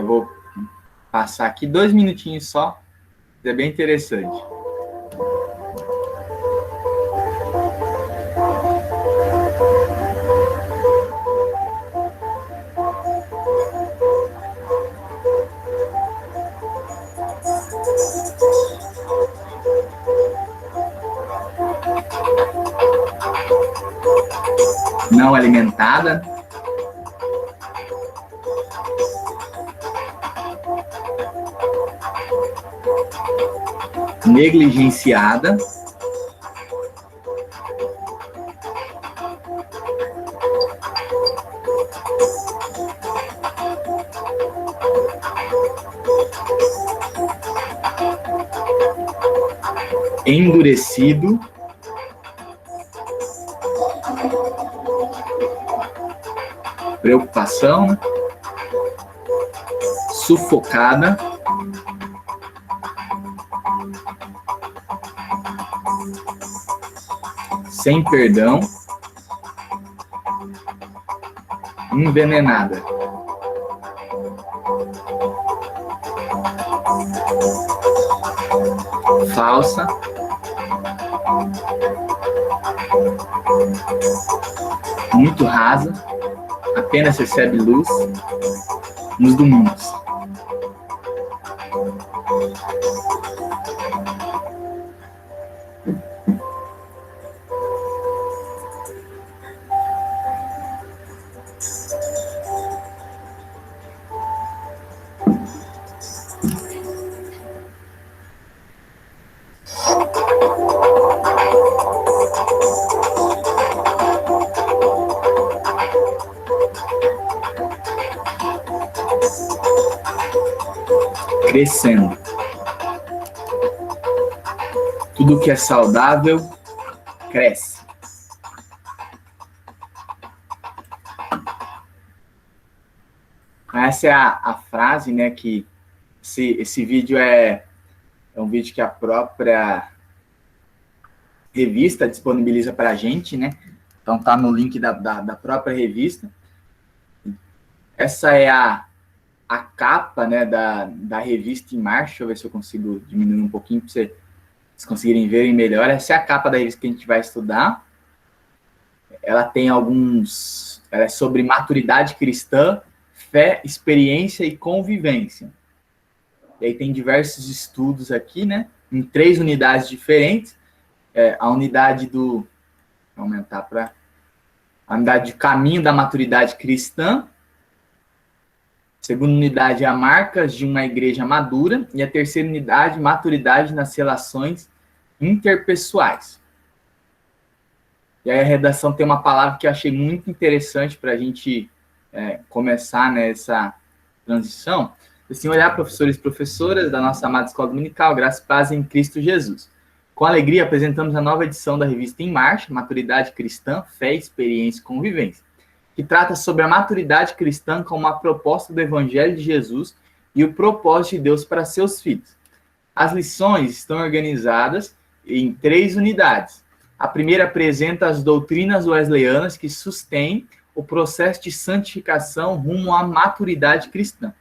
Eu vou passar aqui 2 minutinhos só, é bem interessante. Não alimentada. Negligenciada. Endurecido. Preocupação, né? Sufocada. Sem perdão. Envenenada. Falsa. Muito rasa. Apenas recebe luz nos domingos. Crescendo. Tudo que é saudável cresce. Essa é a frase, né, que esse vídeo é um vídeo que a própria revista disponibiliza para a gente, né? Então tá no link da própria revista. Essa é a capa, né, da revista em marcha. Deixa eu ver se eu consigo diminuir um pouquinho para vocês conseguirem verem melhor. Essa é a capa da revista que a gente vai estudar. Ela tem ela é sobre maturidade cristã, fé, experiência e convivência. E aí tem diversos estudos aqui, né, em 3 unidades diferentes. A unidade vou aumentar para a unidade de caminho da maturidade cristã. A segunda unidade é a marcas de uma igreja madura. E a terceira unidade, maturidade nas relações interpessoais. E aí a redação tem uma palavra que eu achei muito interessante para a gente começar nessa transição. Assim, olhar, professores e professoras da nossa amada Escola Dominical, graça e paz em Cristo Jesus. Com alegria, apresentamos a nova edição da revista Em Marcha, Maturidade Cristã, Fé, Experiência e Convivência, que trata sobre a maturidade cristã como uma proposta do Evangelho de Jesus e o propósito de Deus para seus filhos. As lições estão organizadas em 3 unidades. A primeira apresenta as doutrinas wesleyanas que sustêm o processo de santificação rumo à maturidade cristã.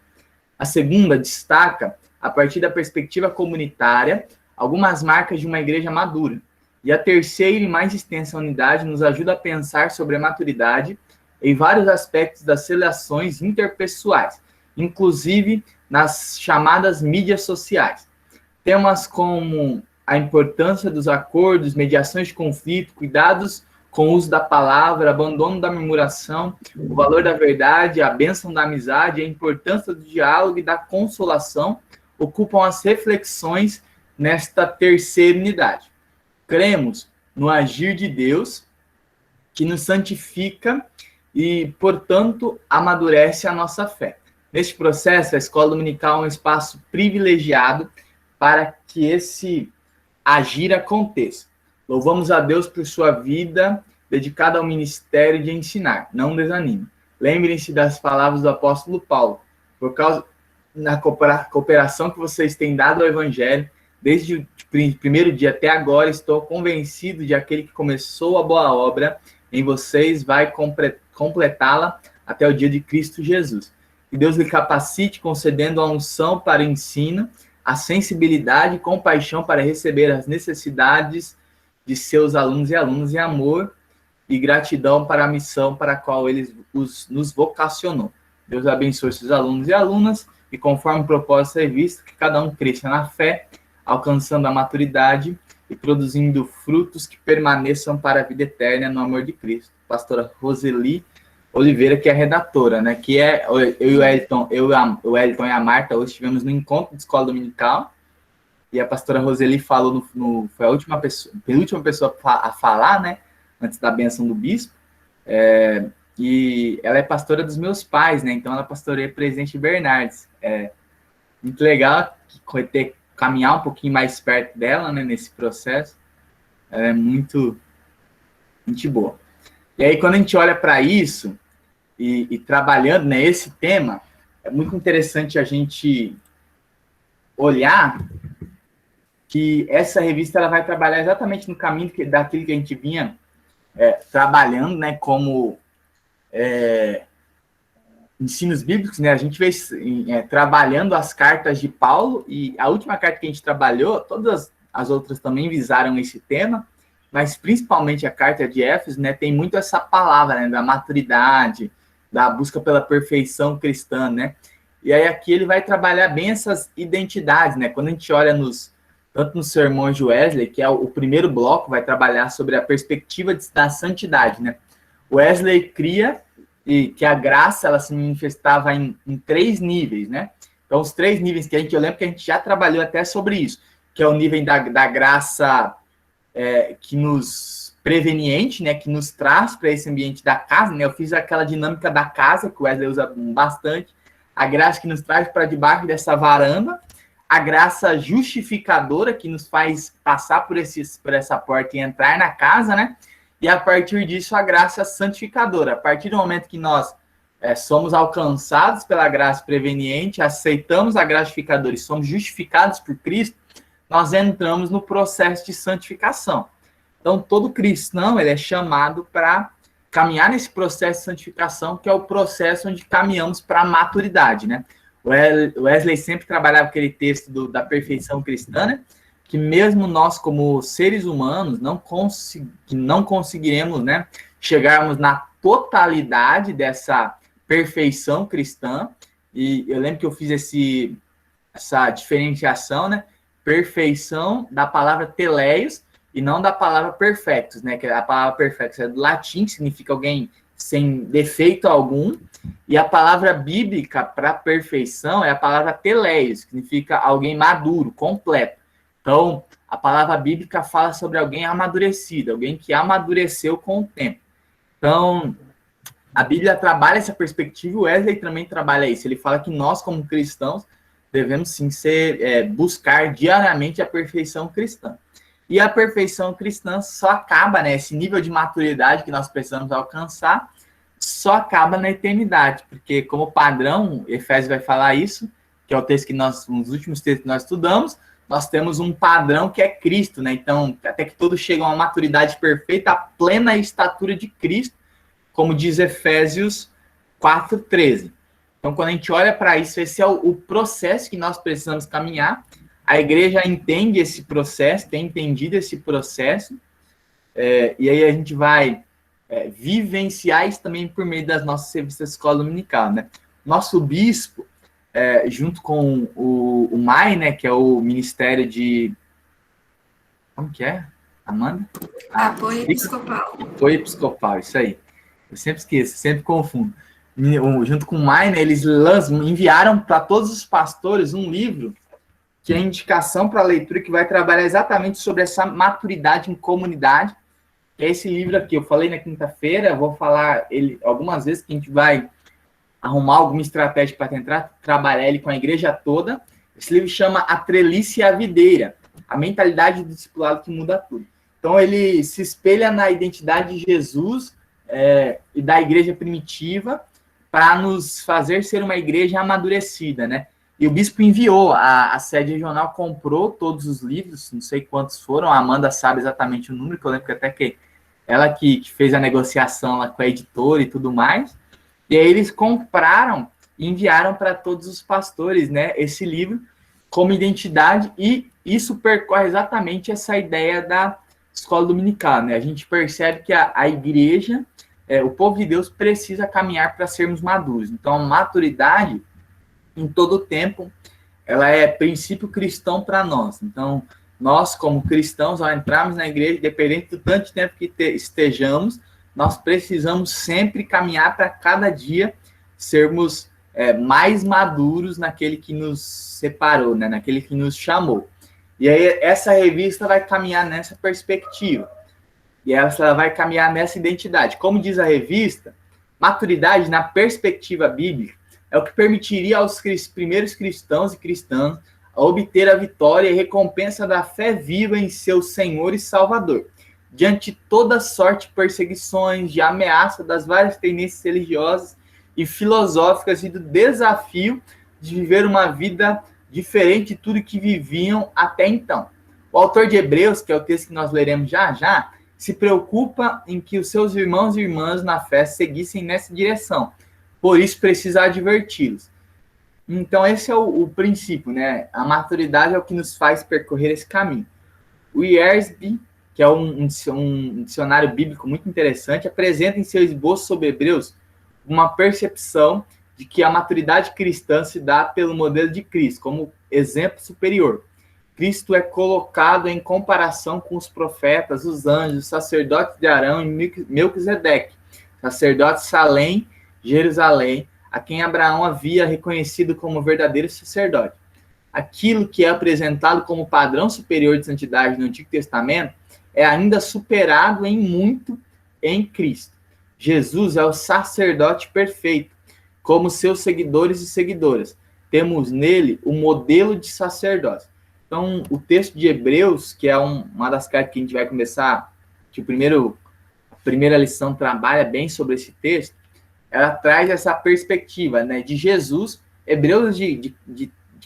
A segunda destaca, a partir da perspectiva comunitária, algumas marcas de uma igreja madura. E a terceira e mais extensa unidade nos ajuda a pensar sobre a maturidade em vários aspectos das relações interpessoais, inclusive nas chamadas mídias sociais. Temas como a importância dos acordos, mediações de conflito, cuidados com o uso da palavra, abandono da murmuração, o valor da verdade, a bênção da amizade, a importância do diálogo e da consolação ocupam as reflexões nesta terceira unidade. Cremos no agir de Deus, que nos santifica e, portanto, amadurece a nossa fé. Neste processo, a Escola Dominical é um espaço privilegiado para que esse agir aconteça. Louvamos a Deus por sua vida dedicada ao ministério de ensinar. Não desanime. Lembrem-se das palavras do apóstolo Paulo. Por causa da cooperação que vocês têm dado ao Evangelho, desde o primeiro dia até agora, estou convencido de aquele que começou a boa obra em vocês vai completá-la até o dia de Cristo Jesus. que Deus lhe capacite, concedendo a unção para o ensino, a sensibilidade e compaixão para receber as necessidades de seus alunos e alunas, e amor e gratidão para a missão para a qual ele nos vocacionou. Deus abençoe seus alunos e alunas, e conforme o propósito revisto, que cada um cresça na fé, alcançando a maturidade e produzindo frutos que permaneçam para a vida eterna no amor de Cristo. Pastora Roseli Oliveira, que é a redatora, né? Que é eu e o Elton, o Elton e a Marta hoje estivemos no encontro de escola dominical, e a pastora Roseli falou foi a penúltima pessoa a falar, né? Antes da bênção do bispo. E ela é pastora dos meus pais, né? Então ela pastoreia Presidente Bernardes. É muito legal caminhar um pouquinho mais perto dela, né? Nesse processo. Ela é muito boa. E aí, quando a gente olha para isso, e trabalhando nesse tema, é muito interessante a gente olhar que essa revista ela vai trabalhar exatamente no caminho daquilo que a gente vinha trabalhando, né, como ensinos bíblicos, né? A gente veio trabalhando as cartas de Paulo, e a última carta que a gente trabalhou, todas as outras também visaram esse tema, mas principalmente a carta de Éfeso, né, tem muito essa palavra, né, da maturidade, da busca pela perfeição cristã, né? E aí aqui ele vai trabalhar bem essas identidades, né? Quando a gente olha tanto nos sermões de Wesley, que é o primeiro bloco, vai trabalhar sobre a perspectiva da santidade, né? Wesley cria que a graça ela se manifestava em 3 níveis, né? Então, os 3 níveis que eu lembro que a gente já trabalhou até sobre isso, que é o nível da graça que nos preveniente, né? Que nos traz para esse ambiente da casa, né? Eu fiz aquela dinâmica da casa, que o Wesley usa bastante, a graça que nos traz para debaixo dessa varanda, a graça justificadora, que nos faz passar por essa porta e entrar na casa, né? E a partir disso, a graça santificadora. A partir do momento que nós somos alcançados pela graça preveniente, aceitamos a graça justificadora e somos justificados por Cristo, nós entramos no processo de santificação. Então, todo cristão ele é chamado para caminhar nesse processo de santificação, que é o processo onde caminhamos para a maturidade, né? O Wesley sempre trabalhava aquele texto da perfeição cristã, né? Que mesmo nós, como seres humanos, não conseguiremos, né, chegarmos na totalidade dessa perfeição cristã. E eu lembro que eu fiz essa diferenciação, né? Perfeição da palavra teleios e não da palavra perfectos, né? Que a palavra perfectos é do latim, que significa alguém sem defeito algum, e a palavra bíblica para perfeição é a palavra teleios, que significa alguém maduro, completo. Então, a palavra bíblica fala sobre alguém amadurecido, alguém que amadureceu com o tempo. Então, a Bíblia trabalha essa perspectiva, o Wesley também trabalha isso. Ele fala que nós, como cristãos, devemos sim buscar diariamente a perfeição cristã. E a perfeição cristã só acaba, né? Esse nível de maturidade que nós precisamos alcançar, só acaba na eternidade, porque como padrão, Efésios vai falar isso, que é o texto nos últimos textos que nós estudamos, nós temos um padrão que é Cristo, né? Então, até que todos chegam a uma maturidade perfeita, a plena estatura de Cristo, como diz Efésios 4:13. Então, quando a gente olha para isso, esse é o processo que nós precisamos caminhar. A igreja entende esse processo, tem entendido esse processo, e aí a gente vai vivenciar isso também por meio das nossas revistas de escola dominical, né? Nosso bispo, junto com o MAI, né, que é o Ministério de... Como que é, Amanda? Apoio Episcopal. Apoio Episcopal, isso aí. Eu sempre esqueço, sempre confundo. Junto com o MAI, né, eles enviaram para todos os pastores um livro que é a indicação para a leitura, que vai trabalhar exatamente sobre essa maturidade em comunidade. É esse livro aqui, eu falei na quinta-feira, vou falar ele algumas vezes, que a gente vai arrumar alguma estratégia para tentar trabalhar ele com a igreja toda. Esse livro chama A Trelice e a Videira, a mentalidade do discipulado que muda tudo. Então, ele se espelha na identidade de Jesus e da igreja primitiva para nos fazer ser uma igreja amadurecida, né? E o bispo enviou, a sede regional comprou todos os livros, não sei quantos foram, a Amanda sabe exatamente o número, que eu lembro que até que ela que fez a negociação lá com a editora e tudo mais. E aí eles compraram e enviaram para todos os pastores, né, esse livro como identidade, e isso percorre exatamente essa ideia da escola dominical, né? A gente percebe que a igreja, o povo de Deus precisa caminhar para sermos maduros. Então, a maturidade, em todo o tempo, ela é princípio cristão para nós. Então, nós, como cristãos, ao entrarmos na igreja, independente do tanto de tempo que estejamos, nós precisamos sempre caminhar para cada dia sermos mais maduros naquele que nos separou, né? Naquele que nos chamou. E aí essa revista vai caminhar nessa perspectiva. E ela vai caminhar nessa identidade. Como diz a revista, maturidade na perspectiva bíblica é o que permitiria aos primeiros cristãos e cristãs obter a vitória e recompensa da fé viva em seu Senhor e Salvador, diante de toda sorte de perseguições, de ameaça das várias tendências religiosas e filosóficas e do desafio de viver uma vida diferente de tudo que viviam até então. O autor de Hebreus, que é o texto que nós leremos já já, se preocupa em que os seus irmãos e irmãs na fé seguissem nessa direção. Por isso, precisa adverti-los. Então, esse é o princípio, né? A maturidade é o que nos faz percorrer esse caminho. O Wiersbe, que é um dicionário bíblico muito interessante, apresenta em seu esboço sobre Hebreus uma percepção de que a maturidade cristã se dá pelo modelo de Cristo, como exemplo superior. Cristo é colocado em comparação com os profetas, os anjos, os sacerdotes de Arão e Melquisedeque, sacerdote de Salém, Jerusalém, a quem Abraão havia reconhecido como verdadeiro sacerdote. Aquilo que é apresentado como padrão superior de santidade no Antigo Testamento é ainda superado em muito em Cristo. Jesus é o sacerdote perfeito, como seus seguidores e seguidoras. Temos nele o modelo de sacerdócio. Então, o texto de Hebreus, que é uma das cartas que a gente vai começar, que a primeira lição trabalha bem sobre esse texto, ela traz essa perspectiva, né, de Jesus. Hebreus, de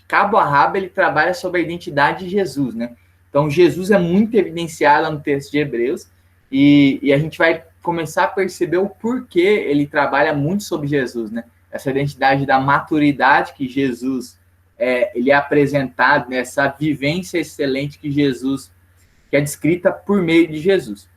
cabo a rabo, ele trabalha sobre a identidade de Jesus, né? Então, Jesus é muito evidenciado no texto de Hebreus, e a gente vai começar a perceber o porquê ele trabalha muito sobre Jesus, né? Essa identidade da maturidade que Jesus ele é apresentado, nessa vivência excelente que Jesus, que é descrita por meio de Jesus.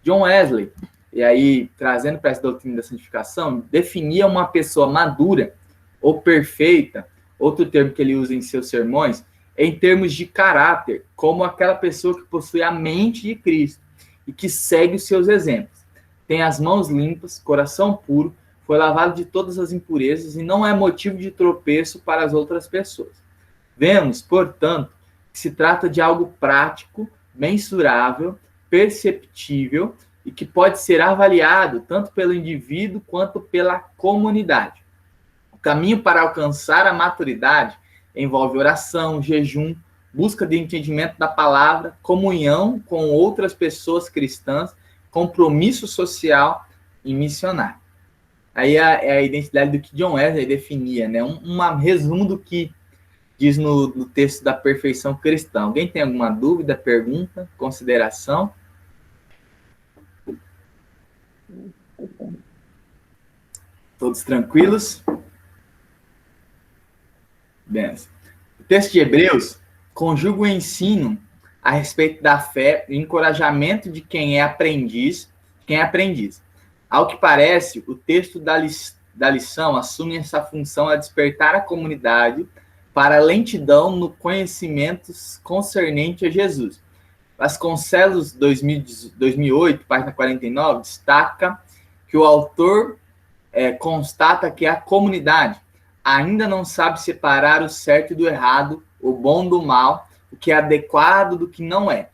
John Wesley, e aí trazendo para essa doutrina da santificação, definia uma pessoa madura ou perfeita, outro termo que ele usa em seus sermões, em termos de caráter, como aquela pessoa que possui a mente de Cristo e que segue os seus exemplos. Tem as mãos limpas, coração puro, foi lavado de todas as impurezas e não é motivo de tropeço para as outras pessoas. Vemos, portanto, que se trata de algo prático, mensurável, perceptível e que pode ser avaliado tanto pelo indivíduo quanto pela comunidade. O caminho para alcançar a maturidade envolve oração, jejum, busca de entendimento da palavra, comunhão com outras pessoas cristãs, compromisso social e missionário. Aí é a identidade do que John Wesley definia, né? Um resumo do que diz no texto da perfeição cristã. Alguém tem alguma dúvida, pergunta, consideração? Todos tranquilos? Bem, o texto de Hebreus conjuga o ensino a respeito da fé e o encorajamento de quem é aprendiz. Ao que parece, o texto da lição assume essa função a despertar a comunidade para a lentidão no conhecimento concernente a Jesus. Vasconcelos, 2008, página 49, destaca que o autor constata que a comunidade ainda não sabe separar o certo do errado, o bom do mal, o que é adequado do que não é.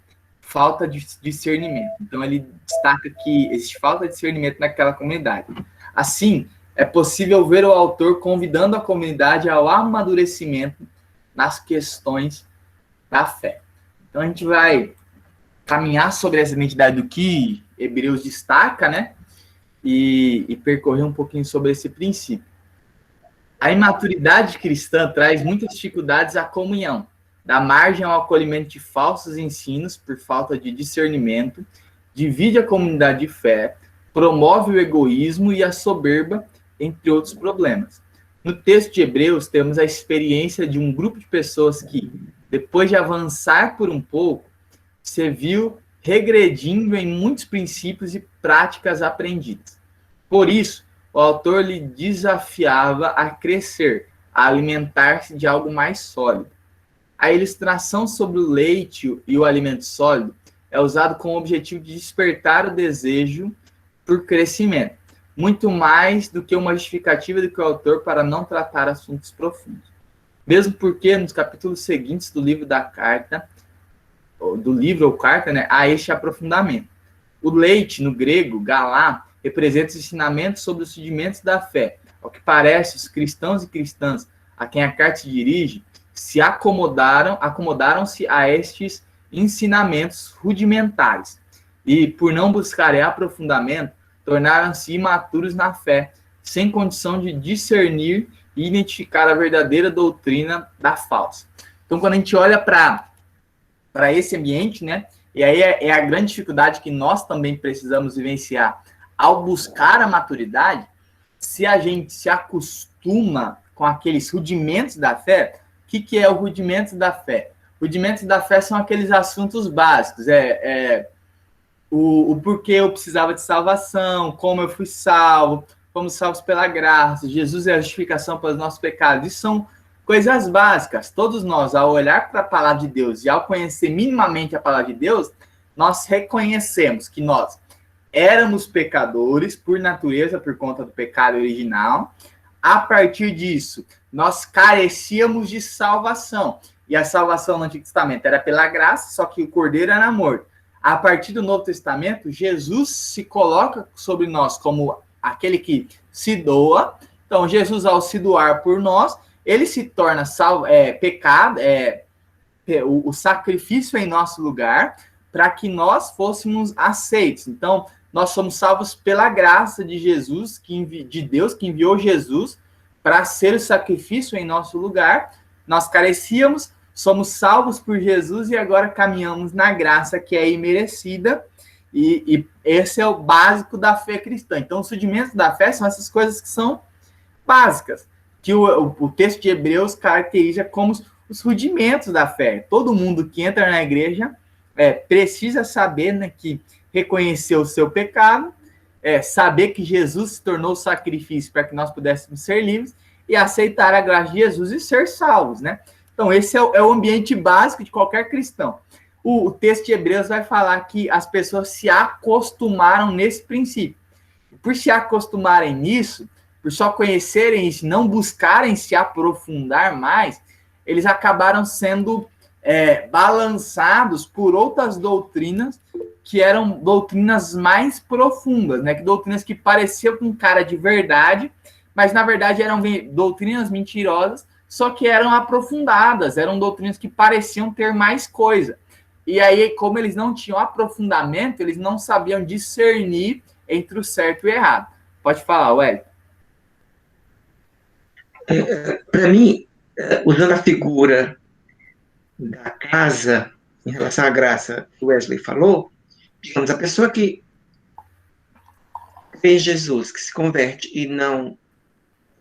Falta de discernimento. Então, ele destaca que existe falta de discernimento naquela comunidade. Assim, é possível ver o autor convidando a comunidade ao amadurecimento nas questões da fé. Então, a gente vai caminhar sobre essa identidade do que Hebreus destaca, né? E percorrer um pouquinho sobre esse princípio. A imaturidade cristã traz muitas dificuldades à comunhão, dá margem ao acolhimento de falsos ensinos por falta de discernimento, divide a comunidade de fé, promove o egoísmo e a soberba, entre outros problemas. No texto de Hebreus, temos a experiência de um grupo de pessoas que, depois de avançar por um pouco, se viu regredindo em muitos princípios e práticas aprendidas. Por isso, o autor lhe desafiava a crescer, a alimentar-se de algo mais sólido. A ilustração sobre o leite e o alimento sólido é usado com o objetivo de despertar o desejo por crescimento, muito mais do que uma justificativa do que o autor para não tratar assuntos profundos. Mesmo porque nos capítulos seguintes do livro da carta, do livro ou carta, né, há este aprofundamento. O leite, no grego, galá, representa os ensinamentos sobre os rudimentos da fé. Ao que parece, os cristãos e cristãs a quem a carta se dirige se acomodaram-se a estes ensinamentos rudimentares e, por não buscarem aprofundamento, tornaram-se imaturos na fé, sem condição de discernir e identificar a verdadeira doutrina da falsa. Então, quando a gente olha para esse ambiente, né, e aí é a grande dificuldade que nós também precisamos vivenciar ao buscar a maturidade, se a gente se acostuma com aqueles rudimentos da fé. O que é o rudimento da fé? Rudimentos da fé são aqueles assuntos básicos, o porquê eu precisava de salvação, como eu fui salvo, fomos salvos pela graça, Jesus é a justificação pelos nossos pecados. Isso são coisas básicas. Todos nós, ao olhar para a palavra de Deus e ao conhecer minimamente a palavra de Deus, nós reconhecemos que nós éramos pecadores por natureza, por conta do pecado original. A partir disso, nós carecíamos de salvação. E a salvação no Antigo Testamento era pela graça, só que o Cordeiro era morto. A partir do Novo Testamento, Jesus se coloca sobre nós como aquele que se doa. Então, Jesus, ao se doar por nós, ele se torna pecado, o sacrifício em nosso lugar, para que nós fôssemos aceitos. Então, nós somos salvos pela graça de Jesus, de Deus, que enviou Jesus para ser o sacrifício em nosso lugar. Nós carecíamos, somos salvos por Jesus e agora caminhamos na graça que é imerecida. E esse é o básico da fé cristã. Então, os rudimentos da fé são essas coisas que são básicas, que o texto de Hebreus caracteriza como os rudimentos da fé. Todo mundo que entra na igreja precisa saber, né, que reconhecer o seu pecado, saber que Jesus se tornou o sacrifício para que nós pudéssemos ser livres e aceitar a graça de Jesus e ser salvos, né? Então, esse é o ambiente básico de qualquer cristão. O texto de Hebreus vai falar que as pessoas se acostumaram nesse princípio. Por se acostumarem nisso, por só conhecerem isso, não buscarem se aprofundar mais, eles acabaram sendo balançados por outras doutrinas que eram doutrinas mais profundas, né? Que doutrinas que pareciam com cara de verdade, mas na verdade eram doutrinas mentirosas, só que eram aprofundadas, eram doutrinas que pareciam ter mais coisa. E aí, como eles não tinham aprofundamento, eles não sabiam discernir entre o certo e o errado. Pode falar, Wellington. Para mim, usando a figura da casa, em relação à graça que o Wesley falou, digamos, a pessoa que vê Jesus, que se converte e não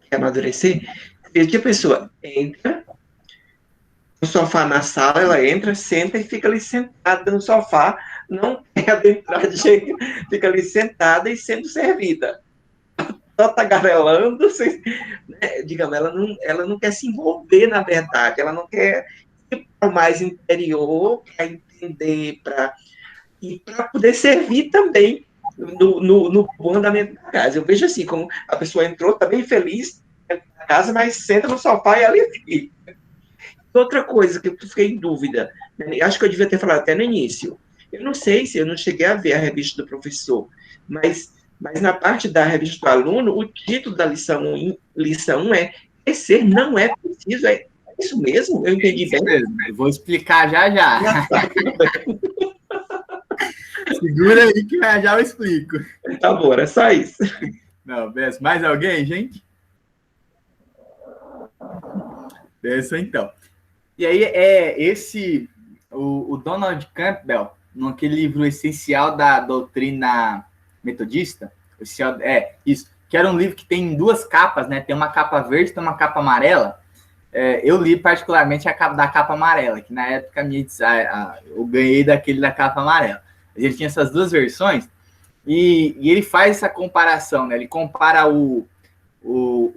quer amadurecer, veja que a pessoa entra no sofá na sala, ela entra, senta e fica ali sentada no sofá, não quer adentrar de jeito, fica ali sentada e sendo servida. Ela está tagarelando, digamos, ela não quer se envolver na verdade, ela não quer ir para o mais interior, quer entender, para poder servir também no andamento da casa. Eu vejo assim, como a pessoa entrou, está bem feliz na casa, mas senta no sofá e ali fica. Outra coisa que eu fiquei em dúvida, né, acho que eu devia ter falado até no início, eu não sei se eu não cheguei a ver a revista do professor, mas na parte da revista do aluno, o título da lição 1 é crescer não é preciso, é isso mesmo? Eu entendi bem? Mesmo. Eu vou explicar já. Segura aí que já eu explico. Tá bom, é só isso. Não, beleza. Mais alguém, gente? Beleza, então. E aí, o Donald Campbell, naquele livro essencial da doutrina metodista, que era um livro que tem duas capas, né? Tem uma capa verde e tem uma capa amarela. Eu li particularmente a capa da capa amarela, que na época eu ganhei daquele da capa amarela. Ele tinha essas duas versões e ele faz essa comparação, né? Ele compara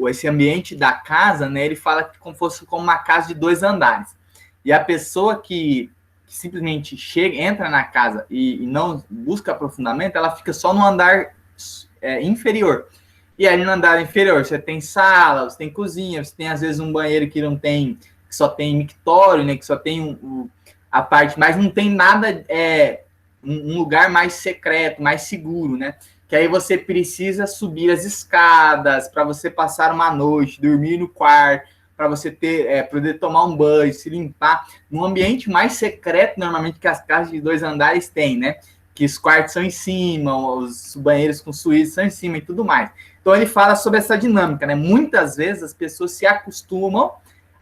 esse ambiente da casa, né? Ele fala que como fosse como uma casa de 2 andares. E a pessoa que simplesmente entra na casa e não busca aprofundamento, ela fica só no andar inferior. E aí no andar inferior você tem sala, você tem cozinha, você tem às vezes um banheiro que só tem mictório, né? Que só tem a parte, mas não tem nada, um lugar mais secreto, mais seguro, né? Que aí você precisa subir as escadas para você passar uma noite, dormir no quarto, para você poder tomar um banho, se limpar, num ambiente mais secreto, normalmente, que as casas de 2 andares têm, né? Que os quartos são em cima, os banheiros com suíte são em cima e tudo mais. Então, ele fala sobre essa dinâmica, né? Muitas vezes as pessoas se acostumam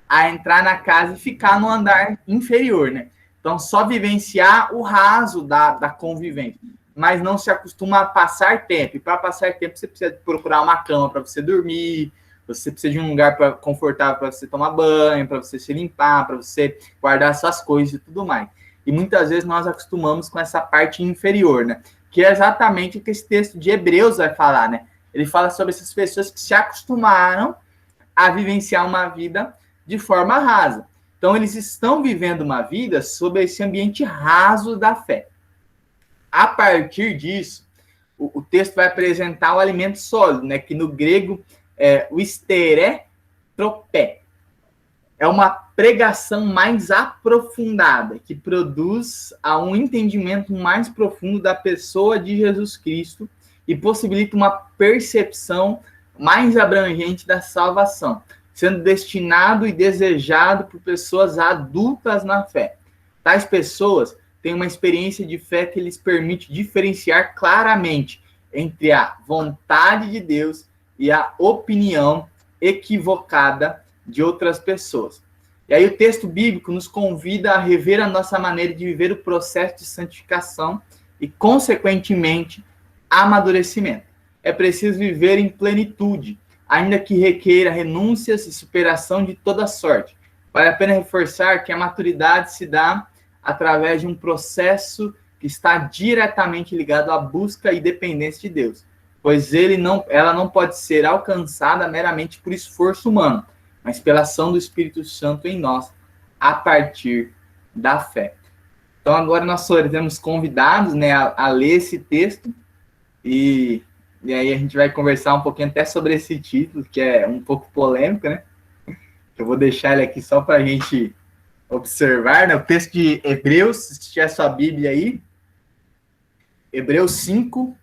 a entrar na casa e ficar no andar inferior, né? Então, só vivenciar o raso da convivência, mas não se acostuma a passar tempo. E para passar tempo, você precisa procurar uma cama para você dormir, você precisa de um lugar confortável para você tomar banho, para você se limpar, para você guardar suas coisas e tudo mais. E muitas vezes nós acostumamos com essa parte inferior, né? Que é exatamente o que esse texto de Hebreus vai falar, né? Ele fala sobre essas pessoas que se acostumaram a vivenciar uma vida de forma rasa. Então, eles estão vivendo uma vida sob esse ambiente raso da fé. A partir disso, o texto vai apresentar o alimento sólido, né? Que no grego o esteré tropé. É uma pregação mais aprofundada, que produz um entendimento mais profundo da pessoa de Jesus Cristo e possibilita uma percepção mais abrangente da salvação, sendo destinado e desejado por pessoas adultas na fé. Tais pessoas têm uma experiência de fé que lhes permite diferenciar claramente entre a vontade de Deus e a opinião equivocada de outras pessoas. E aí o texto bíblico nos convida a rever a nossa maneira de viver o processo de santificação e, consequentemente, amadurecimento. É preciso viver em plenitude, ainda que requeira renúncias e superação de toda sorte. Vale a pena reforçar que a maturidade se dá através de um processo que está diretamente ligado à busca e dependência de Deus, pois ela não pode ser alcançada meramente por esforço humano, mas pela ação do Espírito Santo em nós, a partir da fé. Então, agora nós seremos convidados, né, a ler esse texto, e aí a gente vai conversar um pouquinho até sobre esse título, que é um pouco polêmico, né? Eu vou deixar ele aqui só para a gente observar, né? O texto de Hebreus, se tiver sua Bíblia aí, Hebreus 5,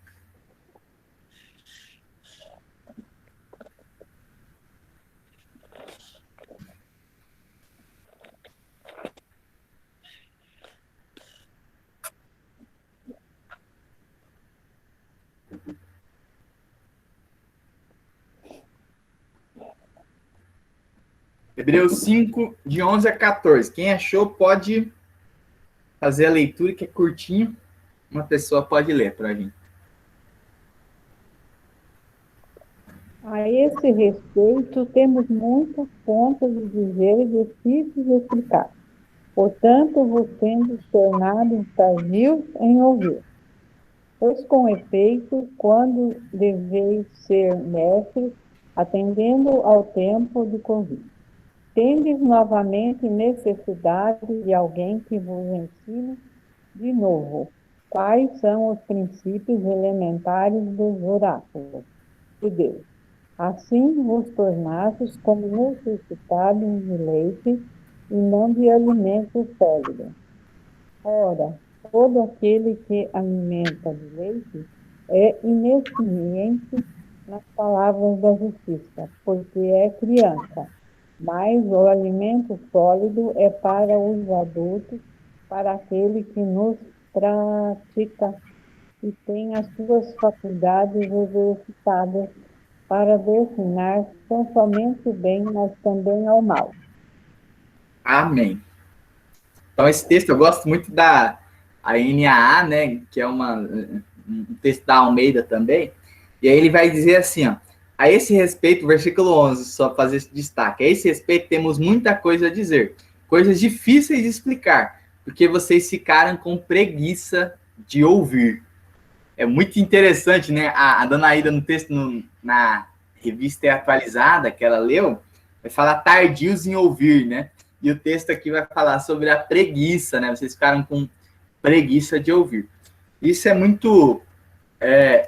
Hebreus 5, de 11 a 14. Quem achou pode fazer a leitura, que é curtinho. Uma pessoa pode ler para a gente. A esse respeito, temos muitas pontas de dizer e difíceis de explicar. Portanto, vos tendo tornado tardios em ouvir. Pois, com efeito, quando deveis ser mestres, atendendo ao tempo de convite, tendes novamente necessidade de alguém que vos ensine de novo quais são os princípios elementares dos oráculos de Deus. Assim vos tornastes como necessitados de leite e não de alimento sólido. Ora, todo aquele que alimenta de leite é inexperiente nas palavras da justiça, porque é criança. Mas o alimento sólido é para os adultos, para aquele que nos pratica e tem as suas faculdades exercitadas para definar não somente o bem, mas também ao mal. Amém. Então, esse texto eu gosto muito da NAA, né, que é um texto da Almeida também, e aí ele vai dizer assim, ó, A esse respeito, versículo 11, só fazer esse destaque. A esse respeito, temos muita coisa a dizer. Coisas difíceis de explicar, porque vocês ficaram com preguiça de ouvir. É muito interessante, né? A dona Aida, no texto, na revista atualizada que ela leu, vai falar tardios em ouvir, né? E o texto aqui vai falar sobre a preguiça, né? Vocês ficaram com preguiça de ouvir. Isso é muito...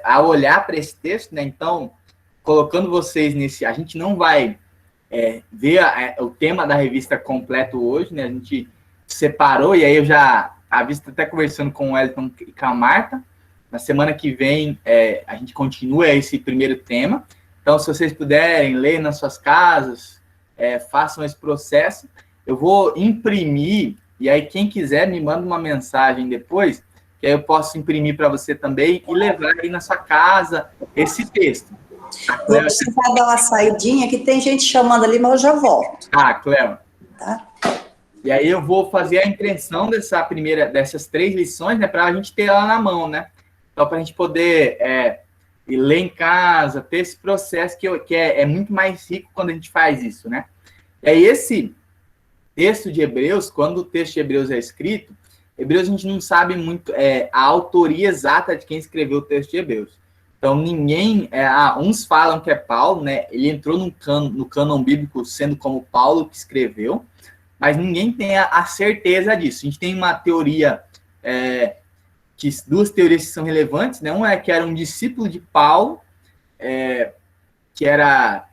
ao olhar para esse texto, né? Então, colocando vocês nesse... A gente não vai ver o tema da revista completo hoje, né? A gente separou, e aí eu já... A vista até conversando com o Wellington e com a Marta. Na semana que vem, a gente continua esse primeiro tema. Então, se vocês puderem ler nas suas casas, façam esse processo. Eu vou imprimir, e aí quem quiser me manda uma mensagem depois, que aí eu posso imprimir para você também e levar aí na sua casa esse texto. Vou precisar dar uma saidinha, que tem gente chamando ali, mas eu já volto. Cleo. Tá? E aí eu vou fazer a impressão dessas 3 lições, né, para a gente ter ela na mão, né? Então, para a gente poder ler em casa, ter esse processo que é muito mais rico quando a gente faz isso, né? E aí esse texto de Hebreus, quando o texto de Hebreus é escrito, Hebreus a gente não sabe muito a autoria exata de quem escreveu o texto de Hebreus. Então, ninguém... uns falam que é Paulo, né? Ele entrou no cânon bíblico sendo como Paulo que escreveu, mas ninguém tem a certeza disso. A gente tem uma teoria... 2 teorias que são relevantes, né? Uma é que era um discípulo de Paulo, que era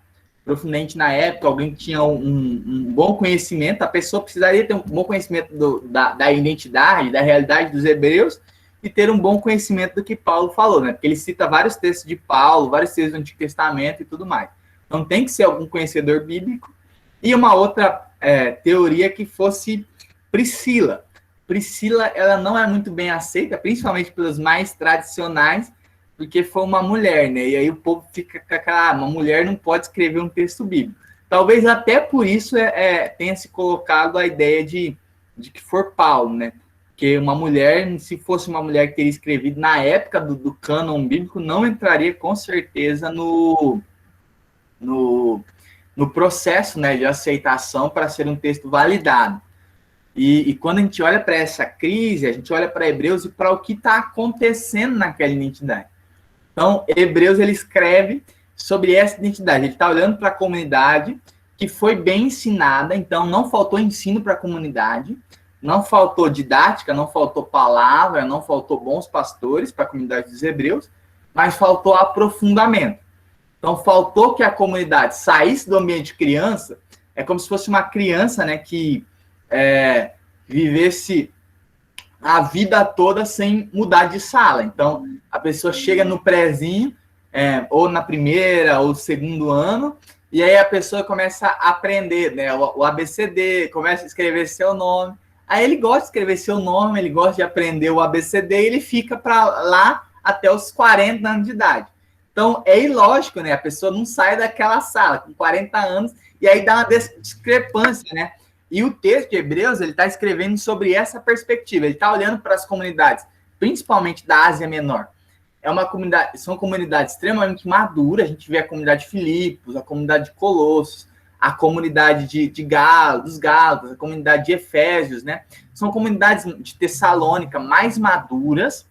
profundamente na época, alguém que tinha um bom conhecimento, a pessoa precisaria ter um bom conhecimento da identidade, da realidade dos hebreus, e ter um bom conhecimento do que Paulo falou, né? Porque ele cita vários textos de Paulo, vários textos do Antigo Testamento e tudo mais. Então tem que ser algum conhecedor bíblico. E uma outra teoria que fosse Priscila. Priscila, ela não é muito bem aceita, principalmente pelos mais tradicionais, porque foi uma mulher, né? E aí o povo fica com aquela, uma mulher não pode escrever um texto bíblico. Talvez até por isso tenha se colocado a ideia de que for Paulo, né? Porque uma mulher, se fosse uma mulher que teria escrevido na época do cânon bíblico, não entraria com certeza no processo, né, de aceitação para ser um texto validado. E quando a gente olha para essa crise, a gente olha para Hebreus e para o que está acontecendo naquela identidade. Então, Hebreus, ele escreve sobre essa identidade. Ele está olhando para a comunidade que foi bem ensinada, então não faltou ensino para a comunidade, não faltou didática, não faltou palavra, não faltou bons pastores para a comunidade dos hebreus, mas faltou aprofundamento. Então, faltou que a comunidade saísse do ambiente de criança, é como se fosse uma criança, né, que vivesse a vida toda sem mudar de sala. Então, a pessoa chega no prézinho, ou na primeira ou segundo ano, e aí a pessoa começa a aprender, né, o ABCD, começa a escrever seu nome. Aí ele gosta de escrever seu nome, ele gosta de aprender o ABCD, e ele fica para lá até os 40 anos de idade. Então, é ilógico, né? A pessoa não sai daquela sala com 40 anos, e aí dá uma discrepância, né? E o texto de Hebreus, ele está escrevendo sobre essa perspectiva. Ele está olhando para as comunidades, principalmente da Ásia Menor. São comunidades extremamente maduras. A gente vê a comunidade de Filipos, a comunidade de Colossos, a comunidade dos Gálatas, a comunidade de Efésios, né? São comunidades de Tessalônica mais maduras.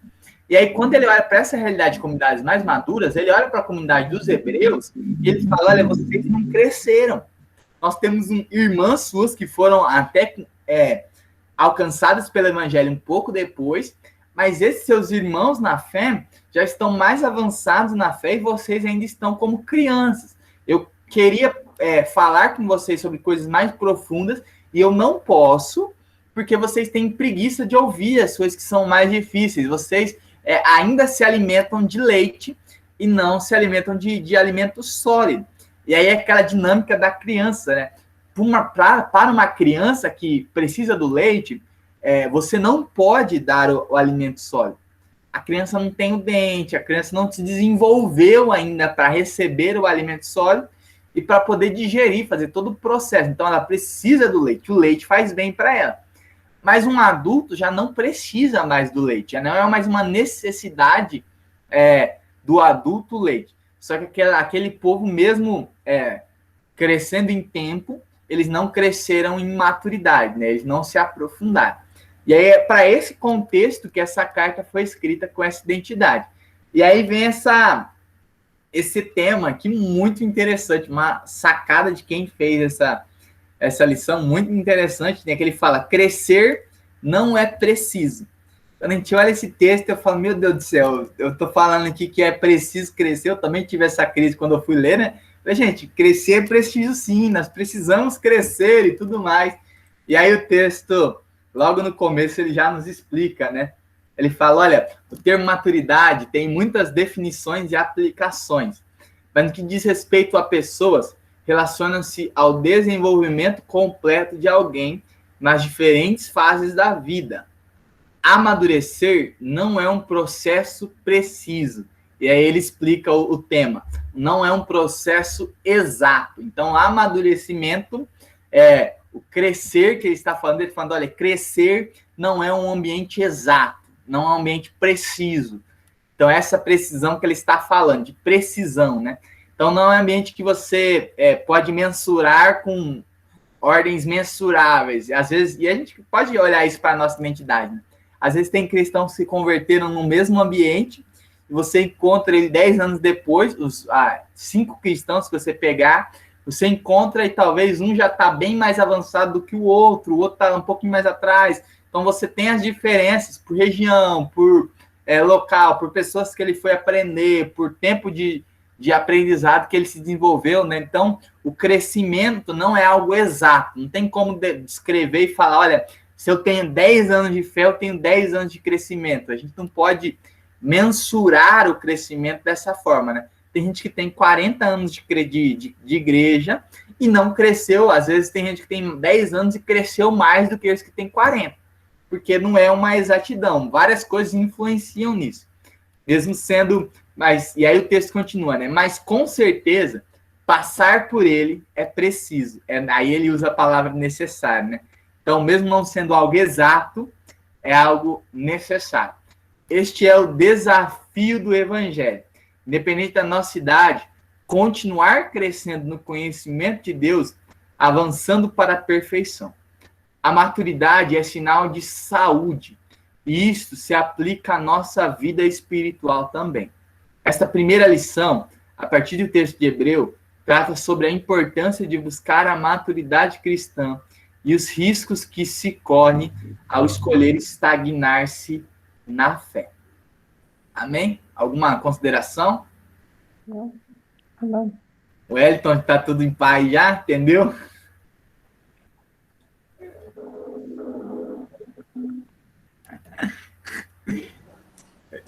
E aí, quando ele olha para essa realidade de comunidades mais maduras, ele olha para a comunidade dos hebreus e ele fala, olha, vocês não cresceram. Nós temos irmãs suas que foram até alcançadas pelo evangelho um pouco depois, mas esses seus irmãos na fé já estão mais avançados na fé e vocês ainda estão como crianças. Eu queria falar com vocês sobre coisas mais profundas e eu não posso, porque vocês têm preguiça de ouvir as coisas que são mais difíceis. Vocês ainda se alimentam de leite e não se alimentam de alimento sólido. E aí é aquela dinâmica da criança, né? Para uma criança que precisa do leite, você não pode dar o alimento sólido. A criança não tem o dente, a criança não se desenvolveu ainda para receber o alimento sólido e para poder digerir, fazer todo o processo. Então, ela precisa do leite. O leite faz bem para ela. Mas um adulto já não precisa mais do leite. Já não é mais uma necessidade do adulto o leite. Só que aquele povo, mesmo crescendo em tempo, eles não cresceram em maturidade, né? Eles não se aprofundaram. E aí é para esse contexto que essa carta foi escrita com essa identidade. E aí vem esse tema aqui muito interessante, uma sacada de quem fez essa lição muito interessante, né? Que ele fala, crescer não é preciso. Quando a gente olha esse texto, eu falo, meu Deus do céu, eu tô falando aqui que é preciso crescer, eu também tive essa crise quando eu fui ler, né? Falei, gente, crescer é preciso sim, nós precisamos crescer e tudo mais. E aí o texto, logo no começo, ele já nos explica, né? Ele fala, olha, o termo maturidade tem muitas definições e aplicações, mas no que diz respeito a pessoas, relaciona-se ao desenvolvimento completo de alguém nas diferentes fases da vida. Amadurecer não é um processo preciso. E aí ele explica o tema. Não é um processo exato. Então, amadurecimento é o crescer que ele está falando. Ele falando, olha, crescer não é um ambiente exato, não é um ambiente preciso. Então, essa precisão que ele está falando, de precisão, né? Então, não é um ambiente que você pode mensurar com ordens mensuráveis. Às vezes, e a gente pode olhar isso para a nossa identidade, né? Às vezes tem cristãos que se converteram no mesmo ambiente, e você encontra ele 10 anos depois, os 5 cristãos que você pegar, você encontra e talvez um já está bem mais avançado do que o outro está um pouquinho mais atrás. Então você tem as diferenças por região, por local, por pessoas que ele foi aprender, por tempo de aprendizado que ele se desenvolveu, né? Então, o crescimento não é algo exato, não tem como descrever e falar, olha, se eu tenho 10 anos de fé, eu tenho 10 anos de crescimento. A gente não pode mensurar o crescimento dessa forma, né? Tem gente que tem 40 anos de igreja e não cresceu. Às vezes tem gente que tem 10 anos e cresceu mais do que esse que tem 40, porque não é uma exatidão. Várias coisas influenciam nisso. Mesmo sendo... e aí o texto continua, né? Mas com certeza, passar por ele é preciso. Aí ele usa a palavra necessário, né? Então, mesmo não sendo algo exato, é algo necessário. Este é o desafio do Evangelho. Independente da nossa idade, continuar crescendo no conhecimento de Deus, avançando para a perfeição. A maturidade é sinal de saúde, e isso se aplica à nossa vida espiritual também. Esta primeira lição, a partir do texto de Hebreu, trata sobre a importância de buscar a maturidade cristã e os riscos que se correm ao escolher estagnar-se na fé. Amém? Alguma consideração? Não. Não. O Wellington está tudo em paz já, entendeu?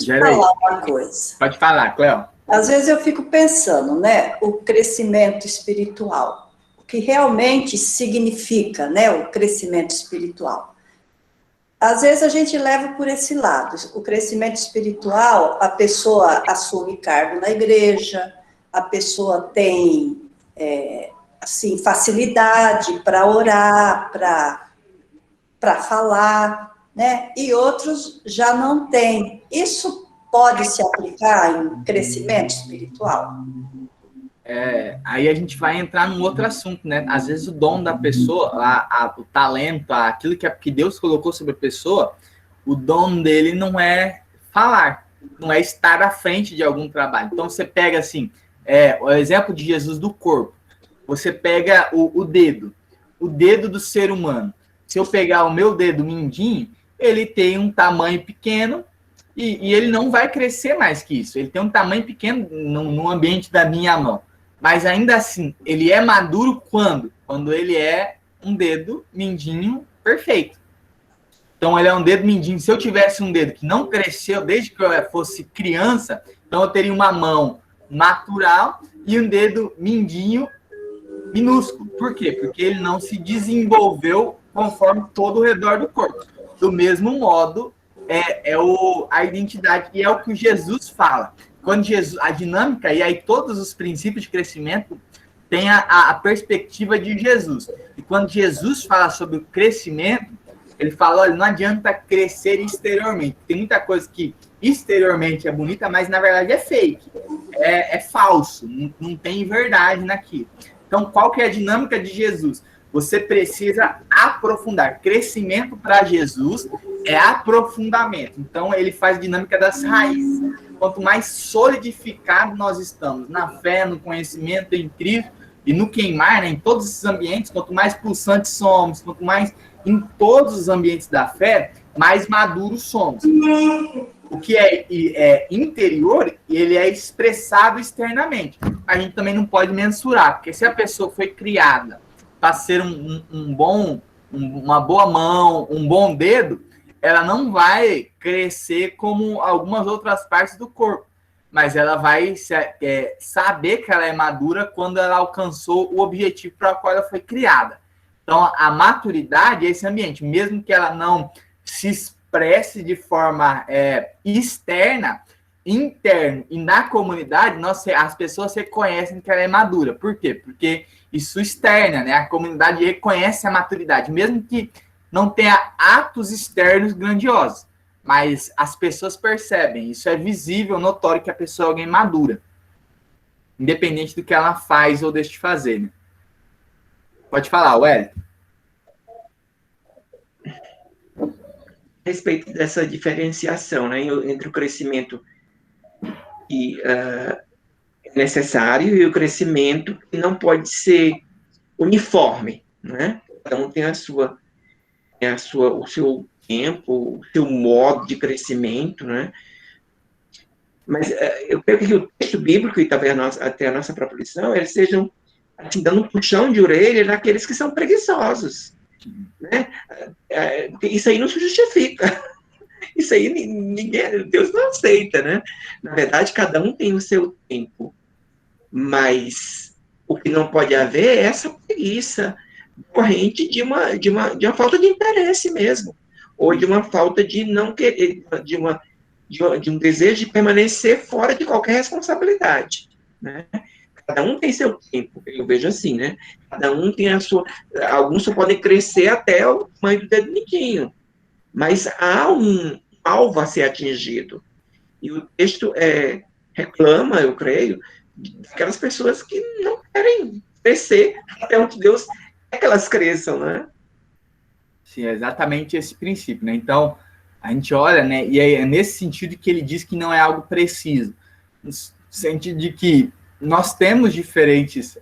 Falar uma coisa. Pode falar, Cléo. Às vezes eu fico pensando, né, o crescimento espiritual, o que realmente significa, né, o crescimento espiritual. Às vezes a gente leva por esse lado, o crescimento espiritual, a pessoa assume cargo na igreja, a pessoa tem, assim, facilidade para orar, para falar, né, e outros já não têm. Isso pode se aplicar em crescimento espiritual? Aí a gente vai entrar num outro assunto, né? Às vezes o dom da pessoa, o talento, aquilo que Deus colocou sobre a pessoa, o dom dele não é falar, não é estar à frente de algum trabalho. Então você pega assim, o exemplo de Jesus do corpo, você pega o dedo do ser humano. Se eu pegar o meu dedo mindinho, ele tem um tamanho pequeno, e ele não vai crescer mais que isso. Ele tem um tamanho pequeno no ambiente da minha mão. Mas ainda assim, ele é maduro quando? Quando ele é um dedo mindinho perfeito. Então, ele é um dedo mindinho. Se eu tivesse um dedo que não cresceu desde que eu fosse criança, então eu teria uma mão natural e um dedo mindinho minúsculo. Por quê? Porque ele não se desenvolveu conforme todo o redor do corpo. Do mesmo modo, a identidade, e é o que Jesus fala. Quando Jesus, a dinâmica, e aí todos os princípios de crescimento têm a perspectiva de Jesus. E quando Jesus fala sobre o crescimento, ele fala, olha, não adianta crescer exteriormente. Tem muita coisa que exteriormente é bonita, mas na verdade é fake, é falso, não tem verdade naquilo. Então, qual que é a dinâmica de Jesus? Você precisa aprofundar. Crescimento para Jesus é aprofundamento. Então, ele faz dinâmica das raízes. Quanto mais solidificado nós estamos na fé, no conhecimento em Cristo e no queimar, né, em todos esses ambientes, quanto mais pulsantes somos, quanto mais em todos os ambientes da fé, mais maduros somos. O que é interior, ele é expressado externamente. A gente também não pode mensurar, porque se a pessoa foi criada para ser uma boa mão, um bom dedo, ela não vai crescer como algumas outras partes do corpo, mas ela vai saber que ela é madura quando ela alcançou o objetivo para o qual ela foi criada. Então, a maturidade é esse ambiente, mesmo que ela não se expresse de forma externa, interno e na comunidade, as pessoas reconhecem que ela é madura. Por quê? Porque isso externa, né? A comunidade reconhece a maturidade, mesmo que não tenha atos externos grandiosos, mas as pessoas percebem, isso é visível, notório que a pessoa é alguém madura, independente do que ela faz ou deixa de fazer, né? Pode falar, Wellington. A respeito dessa diferenciação, né, entre o crescimento que é necessário e o crescimento que não pode ser uniforme, né? Cada um tem o seu tempo, o seu modo de crescimento, né? Mas eu creio que o texto bíblico e também até a nossa própria lição, eles sejam assim, dando um puxão de orelha naqueles que são preguiçosos, né? Isso aí não se justifica. Isso aí Deus não aceita, né? Na verdade, cada um tem o seu tempo, mas o que não pode haver é essa preguiça corrente de uma falta de interesse mesmo, ou de uma falta de não querer, de um desejo de permanecer fora de qualquer responsabilidade, né? Cada um tem seu tempo, eu vejo assim, né? Cada um tem a sua... Alguns só podem crescer até o tamanho do dedo mindinho, mas há um alvo a ser atingido. E o texto reclama, eu creio, daquelas pessoas que não querem crescer até onde Deus quer que elas cresçam, né? Sim, é exatamente esse princípio, né? Então, a gente olha, né? E é nesse sentido que ele diz que não é algo preciso. No sentido de que nós temos diferentes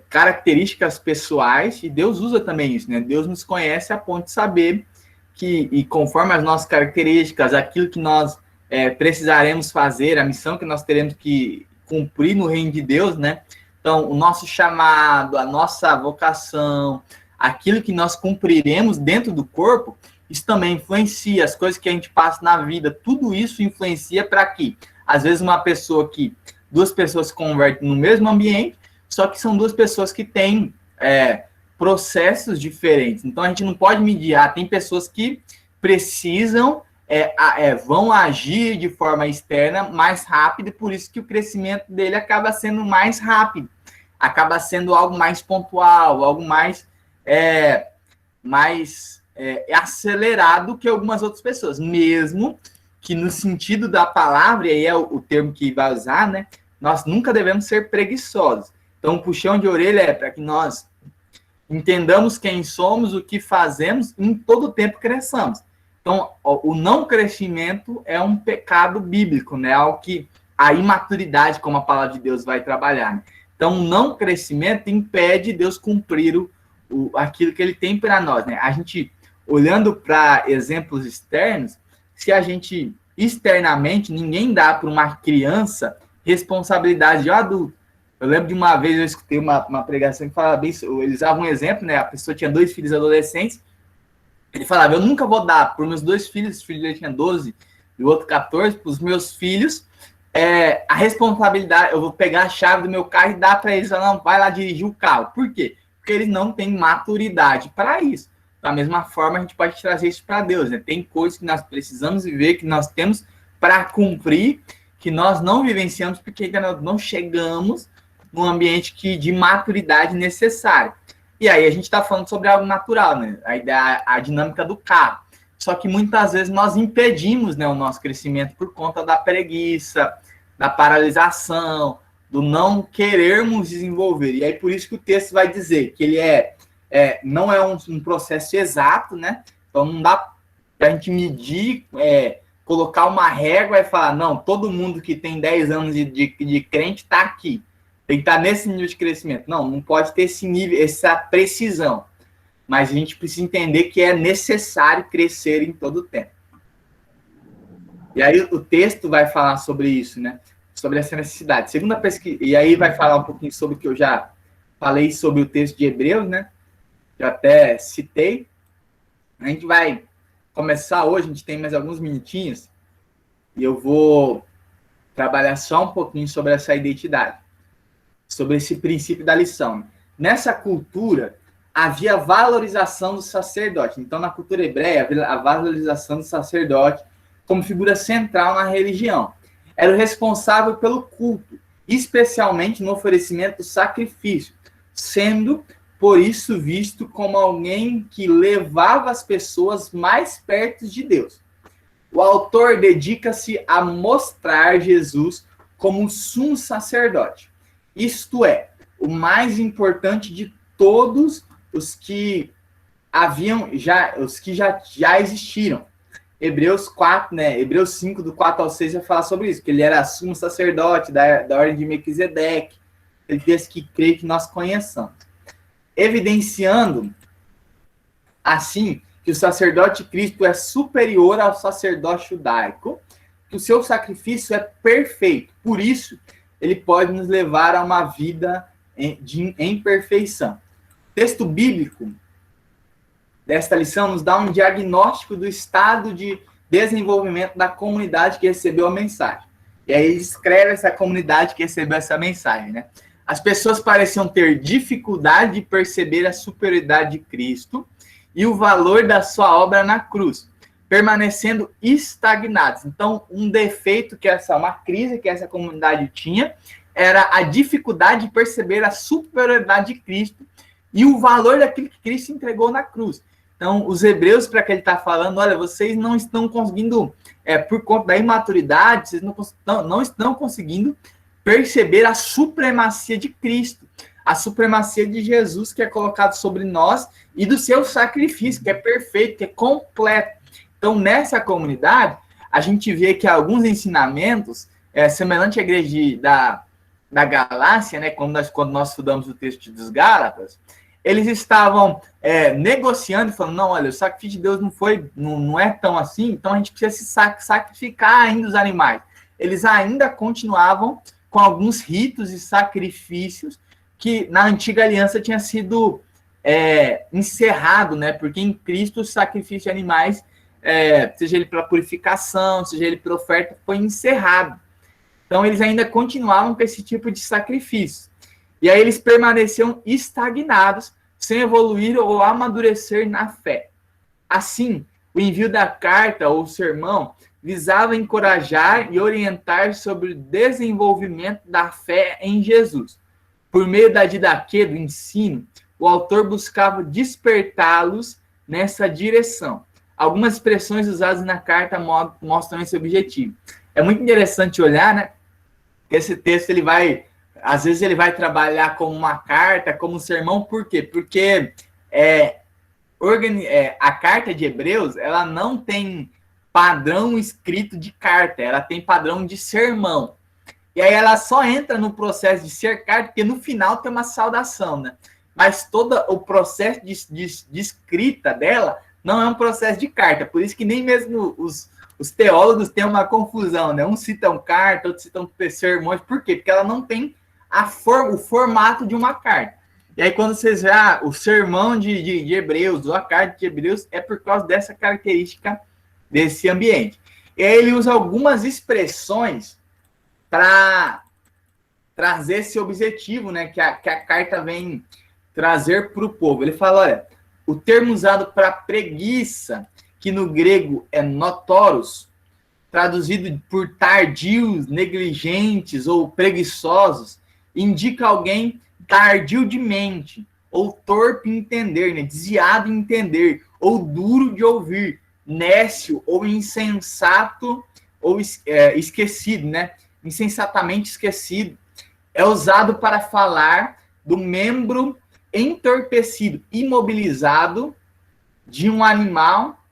características pessoais e Deus usa também isso, né? Deus nos conhece a ponto de saber que, e conforme as nossas características, aquilo que nós precisaremos fazer, a missão que nós teremos que cumprir no reino de Deus, né? Então, o nosso chamado, a nossa vocação, aquilo que nós cumpriremos dentro do corpo, isso também influencia as coisas que a gente passa na vida, tudo isso influencia para que, às vezes, duas pessoas se convertem no mesmo ambiente, só que são duas pessoas que têm processos diferentes. Então, a gente não pode medir. Tem pessoas que precisam, vão agir de forma externa mais rápido, por isso que o crescimento dele acaba sendo mais rápido, acaba sendo algo mais pontual, algo mais acelerado que algumas outras pessoas, mesmo que no sentido da palavra, e aí é o termo que vai usar, né? Nós nunca devemos ser preguiçosos. Então, o puxão de orelha é para que nós entendamos quem somos, o que fazemos, e em todo o tempo cresçamos. Então, o não crescimento é um pecado bíblico, né? Algo que a imaturidade, como a palavra de Deus vai trabalhar, né? Então, o não crescimento impede Deus cumprir aquilo que ele tem para nós, né? A gente, olhando para exemplos externos, se a gente, externamente, ninguém dá para uma criança responsabilidade de adulto. Eu lembro de uma vez, eu escutei uma pregação que falava bem, eles usavam um exemplo, né? A pessoa tinha 2 filhos adolescentes, ele falava, eu nunca vou dar para os meus 2 filhos, o filho dele tinha 12 e o outro 14, para os meus filhos, a responsabilidade, eu vou pegar a chave do meu carro e dar para eles, não, vai lá dirigir o carro. Por quê? Porque eles não têm maturidade para isso. Da mesma forma, a gente pode trazer isso para Deus, né? Tem coisas que nós precisamos viver, que nós temos para cumprir, que nós não vivenciamos, porque ainda não chegamos num ambiente de maturidade necessária. E aí a gente está falando sobre algo natural, né? A dinâmica do carro. só que muitas vezes nós impedimos, né, o nosso crescimento por conta da preguiça, da paralisação, do não querermos desenvolver. E aí por isso que o texto vai dizer que ele não é um processo exato, né? Então não dá para a gente medir, colocar uma régua e falar, não, todo mundo que tem 10 anos de crente está aqui. Tem que estar nesse nível de crescimento. Não pode ter esse nível, essa precisão. Mas a gente precisa entender que é necessário crescer em todo o tempo. E aí o texto vai falar sobre isso, né? Sobre essa necessidade. Segunda pesquisa, e aí vai falar um pouquinho sobre o que eu já falei sobre o texto de Hebreus, né? Eu até citei. A gente vai começar hoje, a gente tem mais alguns minutinhos, e eu vou trabalhar só um pouquinho sobre essa identidade, sobre esse princípio da lição. Nessa cultura, havia valorização do sacerdote. Então, na cultura hebreia, havia a valorização do sacerdote como figura central na religião. Era o responsável pelo culto, especialmente no oferecimento do sacrifício, sendo, por isso, visto como alguém que levava as pessoas mais perto de Deus. O autor dedica-se a mostrar Jesus como um sumo sacerdote, isto é, o mais importante de todos os que já existiram. Hebreus 4, né? Hebreus 5, do 4 ao 6, vai falar sobre isso, que ele era sumo sacerdote da ordem de Melquisedeque, ele disse que creio que nós conheçamos. Evidenciando, assim, que o sacerdote Cristo é superior ao sacerdote judaico, que o seu sacrifício é perfeito, por isso, ele pode nos levar a uma vida em perfeição. O texto bíblico desta lição nos dá um diagnóstico do estado de desenvolvimento da comunidade que recebeu a mensagem. E aí ele descreve essa comunidade que recebeu essa mensagem, né? As pessoas pareciam ter dificuldade de perceber a superioridade de Cristo e o valor da sua obra na cruz, permanecendo estagnados. Então, um defeito uma crise que essa comunidade tinha, era a dificuldade de perceber a superioridade de Cristo e o valor daquilo que Cristo entregou na cruz. Então, os hebreus, para que ele está falando, olha, vocês não estão conseguindo, por conta da imaturidade, vocês não estão conseguindo perceber a supremacia de Cristo, a supremacia de Jesus que é colocado sobre nós e do seu sacrifício, que é perfeito, que é completo. Então, nessa comunidade, a gente vê que alguns ensinamentos, semelhante à igreja da Galácia, né, quando nós estudamos o texto dos Gálatas, eles estavam negociando e falando, não, olha, o sacrifício de Deus não é tão assim, então a gente precisa sacrificar ainda os animais. Eles ainda continuavam com alguns ritos e sacrifícios que na antiga aliança tinha sido encerrado, né? Porque em Cristo o sacrifício de animais, seja ele para purificação, seja ele para oferta, foi encerrado. Então eles ainda continuavam com esse tipo de sacrifício. E aí eles permaneciam estagnados, sem evoluir ou amadurecer na fé. Assim, o envio da carta ou sermão visava encorajar e orientar sobre o desenvolvimento da fé em Jesus. Por meio da didaquê, do ensino, o autor buscava despertá-los nessa direção. Algumas expressões usadas na carta mostram esse objetivo. É muito interessante olhar, né? Que esse texto, às vezes ele vai trabalhar como uma carta, como um sermão, por quê? Porque a carta de Hebreus, ela não tem padrão escrito de carta, ela tem padrão de sermão. E aí ela só entra no processo de ser carta, porque no final tem uma saudação, né? Mas todo o processo de escrita dela não é um processo de carta, por isso que nem mesmo os teólogos têm uma confusão, né? Uns citam carta, outros citam sermões, por quê? Porque ela não tem o formato de uma carta. E aí, quando vocês veem o sermão de Hebreus, ou a carta de Hebreus, é por causa dessa característica desse ambiente. E aí ele usa algumas expressões para trazer esse objetivo, né, que a carta vem trazer para o povo. Ele fala, olha, o termo usado para preguiça, que no grego é notoros, traduzido por tardios, negligentes ou preguiçosos, indica alguém tardio de mente, ou torpe em entender, né? Desviado em entender, ou duro de ouvir, nécio ou insensato ou esquecido, né? Insensatamente esquecido. É usado para falar do membro entorpecido, imobilizado de um animal,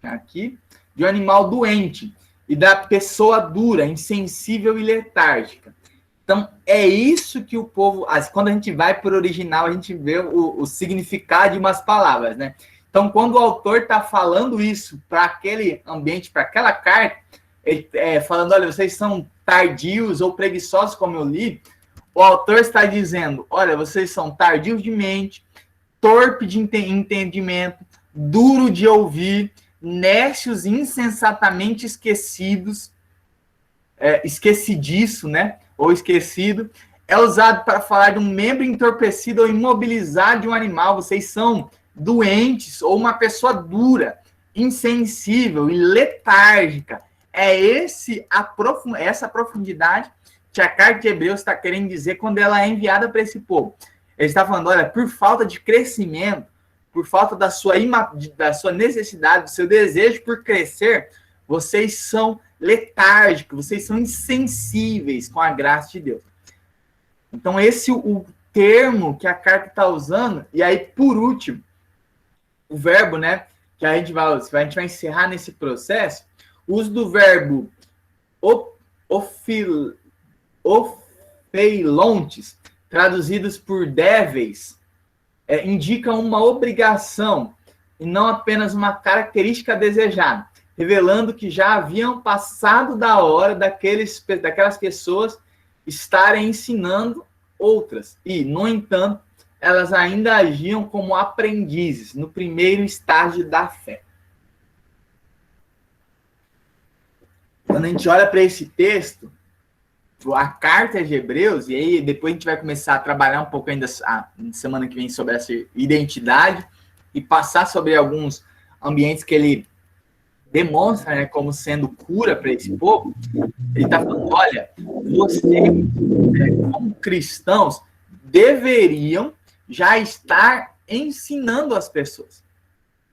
aqui, de um animal doente e da pessoa dura, insensível e letárgica. Então, é isso que o povo... Quando a gente vai para o original, a gente vê o significado de umas palavras, né? Então, quando o autor está falando isso para aquele ambiente, para aquela carta, ele, falando, olha, vocês são tardios ou preguiçosos, como eu li, o autor está dizendo, olha, vocês são tardios de mente, torpe de entendimento, duro de ouvir, nécios, insensatamente esquecidos, esquecidiço, né? Ou esquecido, é usado para falar de um membro entorpecido ou imobilizado de um animal. Vocês são doentes ou uma pessoa dura, insensível e letárgica. É essa profundidade que a carta de Hebreus está querendo dizer quando ela é enviada para esse povo. Ele está falando, olha, por falta de crescimento, por falta da sua necessidade, do seu desejo por crescer, vocês são letárgicos, vocês são insensíveis com a graça de Deus. Então, esse é o termo que a carta está usando. E aí, por último, o verbo, né, que a gente vai encerrar nesse processo, o uso do verbo ofeilontes, traduzidos por déveis, indica uma obrigação e não apenas uma característica desejada, revelando que já haviam passado da hora daquelas pessoas estarem ensinando outras. E, no entanto, elas ainda agiam como aprendizes no primeiro estágio da fé. Quando a gente olha para esse texto, a carta de Hebreus, e aí depois a gente vai começar a trabalhar um pouco ainda semana que vem sobre essa identidade e passar sobre alguns ambientes que ele demonstra, né, como sendo cura para esse povo. Ele está falando, olha, vocês, como cristãos, deveriam já estar ensinando as pessoas.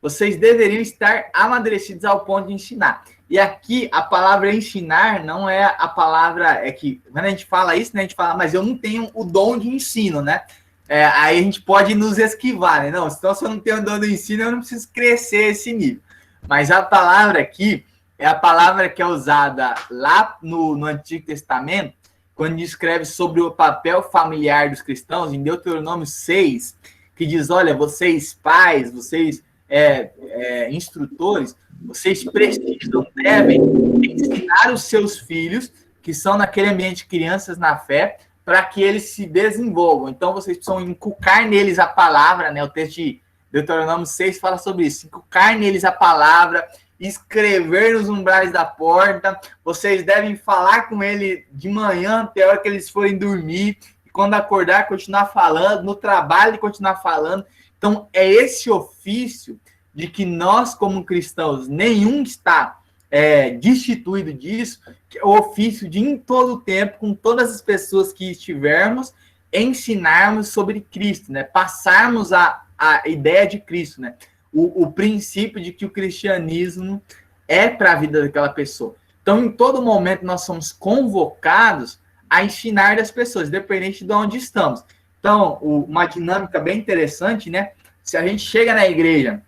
Vocês deveriam estar amadurecidos ao ponto de ensinar. E aqui, a palavra ensinar não é a palavra... que quando a gente fala isso, né, a gente fala, mas eu não tenho o dom de ensino, né? Aí a gente pode nos esquivar, né? Não, então se eu não tenho o dom do ensino, eu não preciso crescer esse nível. Mas a palavra aqui é a palavra que é usada lá no Antigo Testamento, quando descreve sobre o papel familiar dos cristãos, em Deuteronômio 6, que diz, olha, vocês pais, vocês instrutores, vocês precisam, devem ensinar os seus filhos, que são naquele ambiente de crianças na fé, para que eles se desenvolvam. Então, vocês precisam inculcar neles a palavra, né? O texto de Deuteronômio 6 fala sobre isso. Inculcar neles a palavra, escrever nos umbrais da porta. Vocês devem falar com ele de manhã, até a hora que eles forem dormir. E quando acordar, continuar falando. No trabalho, continuar falando. Então, é esse ofício de que nós, como cristãos, nenhum está destituído disso, que é o ofício de, em todo o tempo, com todas as pessoas que estivermos, ensinarmos sobre Cristo, né? Passarmos a ideia de Cristo, né? O princípio de que o cristianismo é para a vida daquela pessoa. Então, em todo momento, nós somos convocados a ensinar as pessoas, independente de onde estamos. Então, uma dinâmica bem interessante, né? Se a gente chega na igreja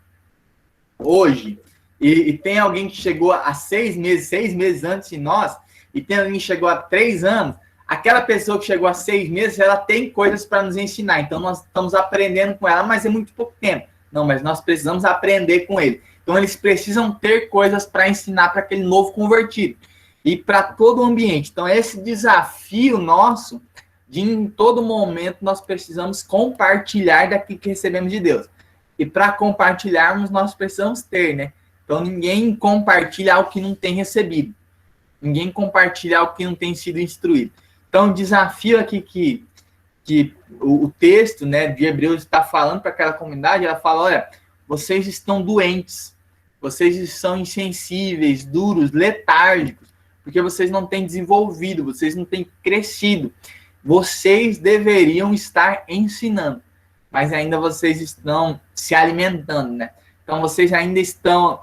hoje e tem alguém que chegou há 6 meses antes de nós, e tem alguém que chegou há 3 anos, aquela pessoa que chegou há 6 meses, ela tem coisas para nos ensinar. Então, nós estamos aprendendo com ela, mas é muito pouco tempo. Não, mas nós precisamos aprender com ele. Então, eles precisam ter coisas para ensinar para aquele novo convertido. E para todo o ambiente. Então, esse desafio nosso, de em todo momento, nós precisamos compartilhar daquilo que recebemos de Deus. E para compartilharmos, nós precisamos ter, né? Então, ninguém compartilha algo que não tem recebido. Ninguém compartilha algo que não tem sido instruído. Então, o desafio aqui que o texto, né, de Hebreus está falando para aquela comunidade, ela fala, olha, vocês estão doentes, vocês são insensíveis, duros, letárgicos, porque vocês não têm desenvolvido, vocês não têm crescido. Vocês deveriam estar ensinando, mas ainda vocês estão se alimentando, né? Então, vocês ainda estão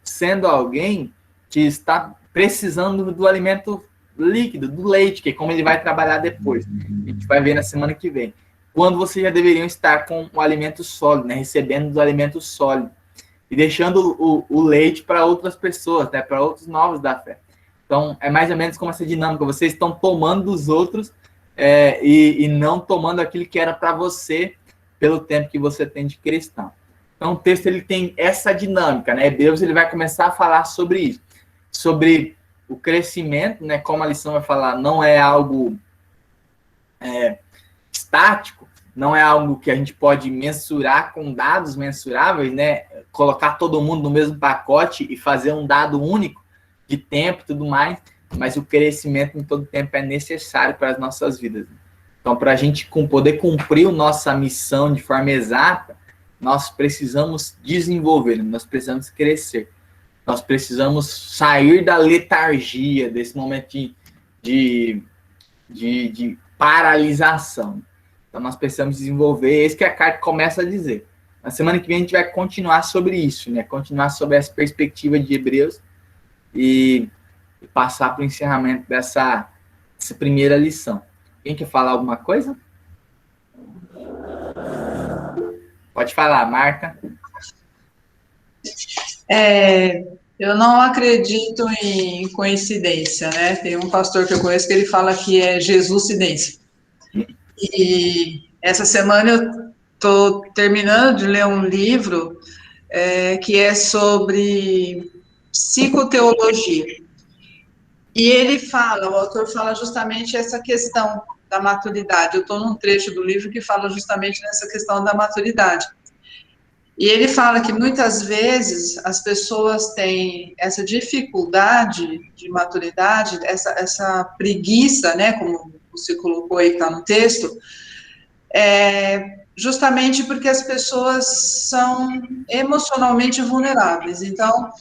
sendo alguém que está precisando do alimento líquido, do leite, que é como ele vai trabalhar depois. A gente vai ver na semana que vem. Quando vocês já deveriam estar com o alimento sólido, né? Recebendo do alimento sólido. E deixando o leite para outras pessoas, né? Para outros novos da fé. Então, é mais ou menos como essa dinâmica. Vocês estão tomando dos outros e não tomando aquilo que era para você pelo tempo que você tem de cristão. Então, o texto ele tem essa dinâmica, né? Hebreus ele vai começar a falar sobre isso. Sobre o crescimento, né? Como a lição vai falar, não é algo estático, não é algo que a gente pode mensurar com dados mensuráveis, né? Colocar todo mundo no mesmo pacote e fazer um dado único de tempo e tudo mais, mas o crescimento em todo tempo é necessário para as nossas vidas. Então, para a gente poder cumprir a nossa missão de forma exata, nós precisamos desenvolver, nós precisamos crescer, nós precisamos sair da letargia, desse momento de paralisação. Então, nós precisamos desenvolver, é isso que a carta começa a dizer. Na semana que vem a gente vai continuar sobre isso, né? Continuar sobre essa perspectiva de Hebreus e passar para o encerramento dessa primeira lição. Quem quer falar alguma coisa? Pode falar, Marta. Eu não acredito em coincidência, né? Tem um pastor que eu conheço que ele fala que é Jesuscidência. E essa semana eu estou terminando de ler um livro que é sobre psicoteologia. E ele fala, o autor fala justamente essa questão da maturidade. Eu estou num trecho do livro que fala justamente nessa questão da maturidade. E ele fala que muitas vezes as pessoas têm essa dificuldade de maturidade, essa preguiça, né, como você colocou aí que está no texto, justamente porque as pessoas são emocionalmente vulneráveis. Então,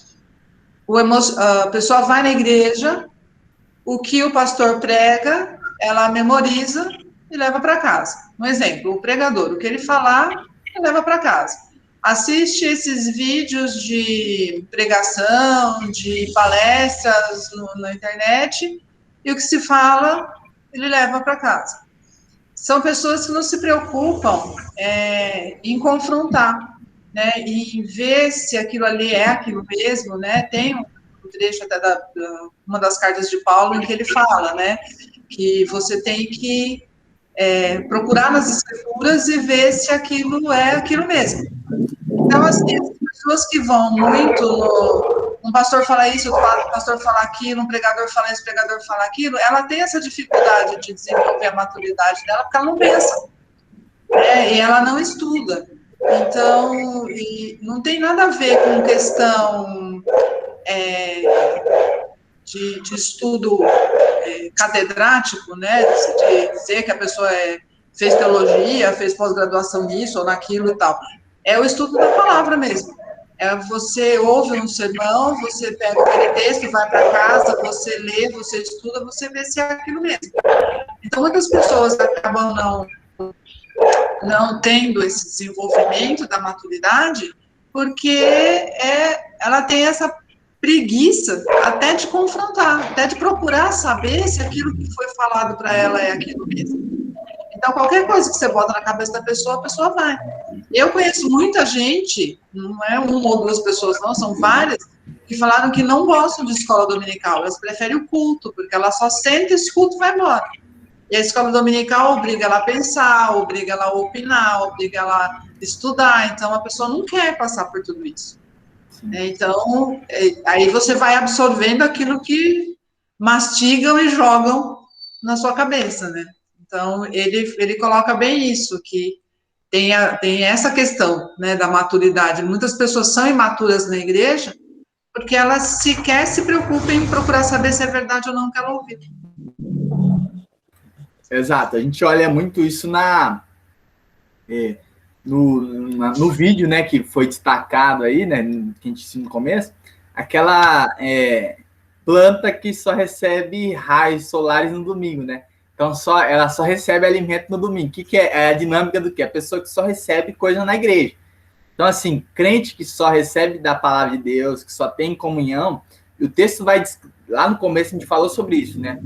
a pessoa vai na igreja, o que o pastor prega, ela memoriza e leva para casa. Um exemplo, o pregador, o que ele falar, ele leva para casa. Assiste esses vídeos de pregação, de palestras na internet, e o que se fala, ele leva para casa. São pessoas que não se preocupam em confrontar, né, e em ver se aquilo ali é aquilo mesmo, né? Tem um trecho até uma das cartas de Paulo em que ele fala, né, que você tem que procurar nas escrituras e ver se aquilo é aquilo mesmo. Então, assim, as pessoas que vão muito um pastor fala isso, o pastor fala aquilo, um pregador fala isso, o pregador fala aquilo, ela tem essa dificuldade de desenvolver a maturidade dela, porque ela não pensa, né, e ela não estuda. Então, não tem nada a ver com questão de estudo catedrático, né, de dizer que a pessoa fez teologia, fez pós-graduação nisso ou naquilo e tal. É o estudo da palavra mesmo. Você ouve um sermão, você pega aquele texto, vai para casa, você lê, você estuda, você vê se é aquilo mesmo. Então, muitas pessoas acabam não tendo esse desenvolvimento da maturidade, porque ela tem essa preguiça até de confrontar, até de procurar saber se aquilo que foi falado para ela é aquilo mesmo. Então, qualquer coisa que você bota na cabeça da pessoa, a pessoa vai. Eu conheço muita gente, não é uma ou duas pessoas, não, são várias, que falaram que não gostam de escola dominical, elas preferem o culto, porque ela só sente esse culto e vai embora. E a escola dominical obriga ela a pensar, obriga ela a opinar, obriga ela a estudar, então a pessoa não quer passar por tudo isso. Então, aí você vai absorvendo aquilo que mastigam e jogam na sua cabeça, né? Então, ele coloca bem isso, que tem essa questão, né, da maturidade. Muitas pessoas são imaturas na igreja porque elas sequer se preocupam em procurar saber se é verdade ou não que ela ouviu. Exato, a gente olha muito isso no vídeo, né, que foi destacado aí, né, que a gente disse no começo, aquela planta que só recebe raios solares no domingo, né? Então, ela só recebe alimento no domingo. O que é a dinâmica do quê? A pessoa que só recebe coisa na igreja. Então, assim, crente que só recebe da palavra de Deus, que só tem comunhão, e o texto vai, lá no começo a gente falou sobre isso, né?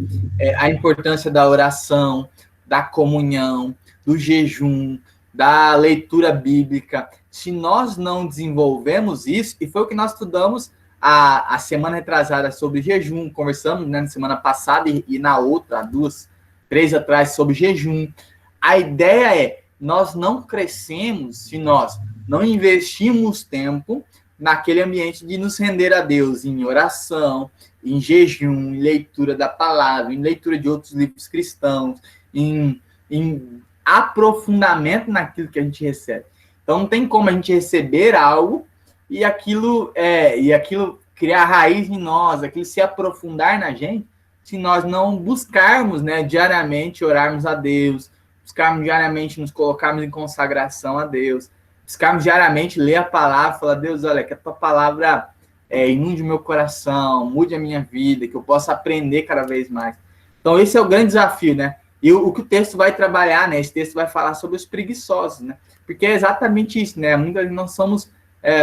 A importância da oração, da comunhão, do jejum, da leitura bíblica. Se nós não desenvolvemos isso, e foi o que nós estudamos a semana retrasada sobre jejum, conversamos, né, na semana passada e na outra, 2, 3 atrás, sobre jejum. A ideia é, nós não crescemos se nós não investimos tempo naquele ambiente de nos render a Deus em oração, em jejum, em leitura da palavra, em leitura de outros livros cristãos, em aprofundamento naquilo que a gente recebe. Então, não tem como a gente receber algo e aquilo criar raiz em nós, aquilo se aprofundar na gente, se nós não buscarmos, né, diariamente orarmos a Deus, buscarmos diariamente nos colocarmos em consagração a Deus, buscarmos diariamente ler a palavra, falar, Deus, olha, que a tua palavra inunde o meu coração, mude a minha vida, que eu possa aprender cada vez mais. Então, esse é o grande desafio, né? E o que o texto vai trabalhar, né? Esse texto vai falar sobre os preguiçosos, né? Porque é exatamente isso, né? Muitas vezes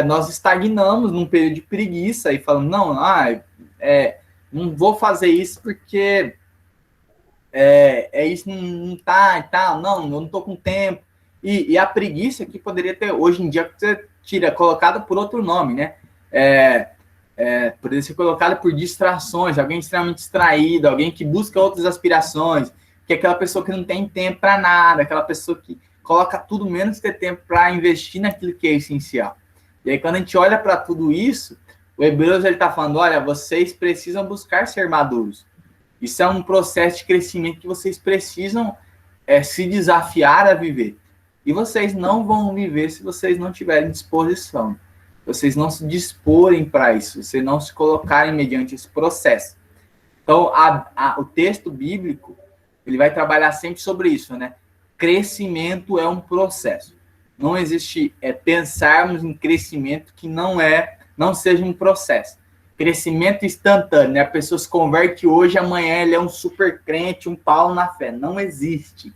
nós estagnamos num período de preguiça e falamos, não vou fazer isso porque isso não tá e tal, eu não tô com tempo. E a preguiça que poderia ter, hoje em dia, ser colocada por outro nome, né? Poderia ser colocada por distrações, alguém extremamente distraído, alguém que busca outras aspirações, que é aquela pessoa que não tem tempo para nada, aquela pessoa que coloca tudo menos ter tempo para investir naquilo que é essencial. E aí, quando a gente olha para tudo isso, o Hebreus está falando, olha, vocês precisam buscar ser maduros. Isso é um processo de crescimento que vocês precisam se desafiar a viver. E vocês não vão viver se vocês não tiverem disposição. Vocês não se disporem para isso, vocês não se colocarem mediante esse processo. Então, o texto bíblico, ele vai trabalhar sempre sobre isso, né? Crescimento é um processo. Não existe pensarmos em crescimento que não seja um processo. Crescimento instantâneo, né? A pessoa se converte hoje, amanhã ele é um super crente, um Paulo na fé. Não existe.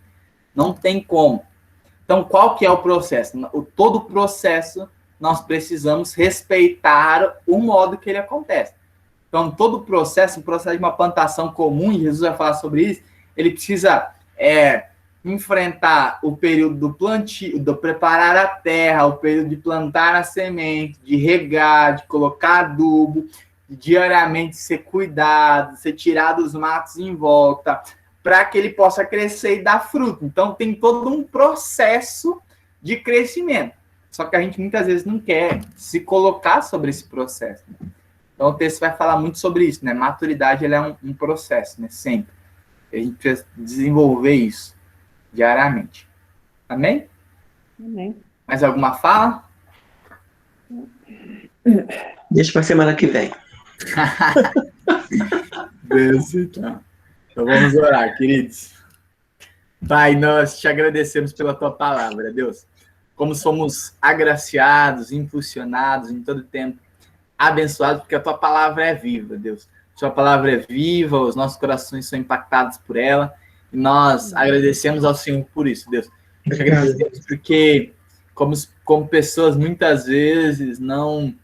Não tem como. Então, qual que é o processo? Todo o processo, nós precisamos respeitar o modo que ele acontece. Então, todo o processo de uma plantação comum, e Jesus vai falar sobre isso, ele precisa enfrentar o período do plantio, de preparar a terra, o período de plantar a semente, de regar, de colocar adubo, de diariamente ser cuidado, ser tirado os matos em volta, para que ele possa crescer e dar fruto. Então, tem todo um processo de crescimento. Só que a gente muitas vezes não quer se colocar sobre esse processo. Então, o texto vai falar muito sobre isso, né? Maturidade, ele é um processo, né? Sempre. A gente precisa desenvolver isso diariamente. Amém? Amém. Mais alguma fala? Deixa para semana que vem. Deus, então vamos orar, queridos. Pai, nós te agradecemos pela tua palavra, Deus. Como somos agraciados, impulsionados em todo tempo, abençoados, porque a tua palavra é viva, Deus. Sua palavra é viva, os nossos corações são impactados por ela, e nós agradecemos ao Senhor por isso, Deus. Te agradecemos porque, como pessoas, muitas vezes não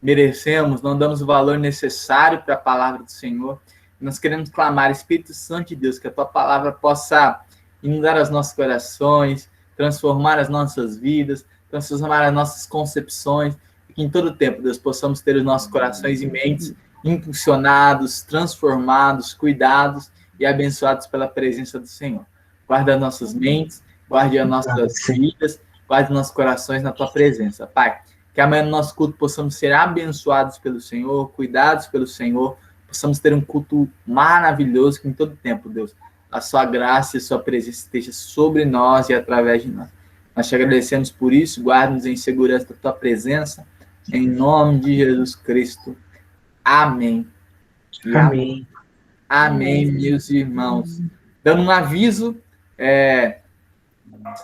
merecemos, não damos o valor necessário para a palavra do Senhor. Nós queremos clamar, Espírito Santo de Deus, que a tua palavra possa inundar os nossos corações, transformar as nossas vidas, transformar as nossas concepções, e que em todo tempo, Deus, possamos ter os nossos corações e mentes impulsionados, transformados, cuidados e abençoados pela presença do Senhor. Guarda as nossas mentes, guarde as nossas vidas, guarde nossos corações na tua presença, Pai. Que amanhã no nosso culto possamos ser abençoados pelo Senhor, cuidados pelo Senhor, possamos ter um culto maravilhoso, que em todo tempo, Deus, a sua graça e a sua presença esteja sobre nós e através de nós. Nós te agradecemos por isso, guarda-nos em segurança da tua presença, em nome de Jesus Cristo. Amém. Amém. Amém, meus irmãos. Dando um aviso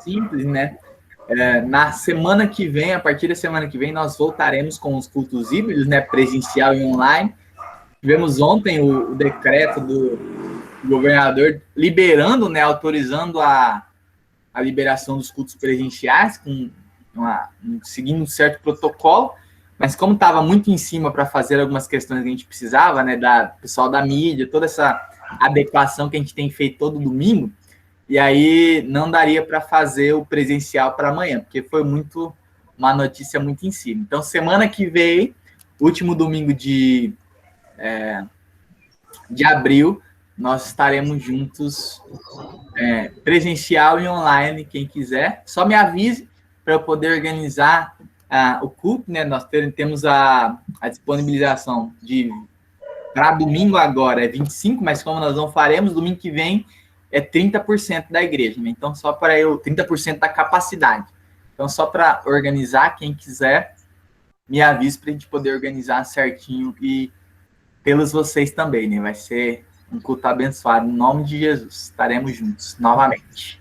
simples, né? Na semana que vem, a partir da semana que vem, nós voltaremos com os cultos híbridos, né? Presencial e online. Tivemos ontem o decreto do governador liberando, né? Autorizando a liberação dos cultos presenciais com seguindo um certo protocolo, mas como estava muito em cima para fazer algumas questões que a gente precisava, né, da pessoal da mídia, toda essa adequação que a gente tem feito todo domingo, e aí não daria para fazer o presencial para amanhã, porque foi uma notícia muito em cima. Então, semana que vem, último domingo de abril, nós estaremos juntos, presencial e online, quem quiser. Só me avise para eu poder organizar o culto, né? Nós temos a disponibilização para domingo agora é 25, mas como nós não faremos, domingo que vem é 30% da igreja, né? Então, 30% da capacidade. Então, só para organizar, quem quiser, me avise para a gente poder organizar certinho e pelos vocês também, né? Vai ser um culto abençoado, em nome de Jesus. Estaremos juntos novamente.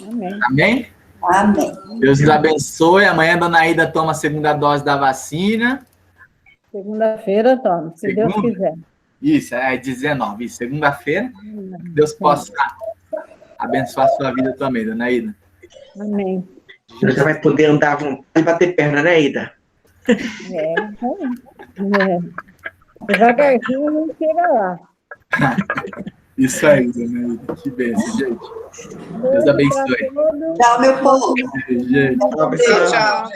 Amém. Amém? Amém. Deus os abençoe. Amanhã a dona Aida toma a segunda dose da vacina. Segunda-feira, toma, se Deus quiser. Isso, é 19. Segunda-feira. Deus possa abençoar a sua vida também, dona Aida. Amém. Você vai poder andar à vontade e bater perna, né, Aida? Devagarzinho a gente chega lá. Isso aí, dona Aida. Que bênção, gente. Deus abençoe. Tchau, meu povo. Gente. Tchau.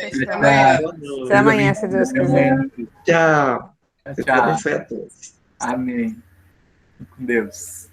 Até amanhã, se Deus quiser. Tchau. Tchau. Deus abençoe a todos. Amém. Com Deus.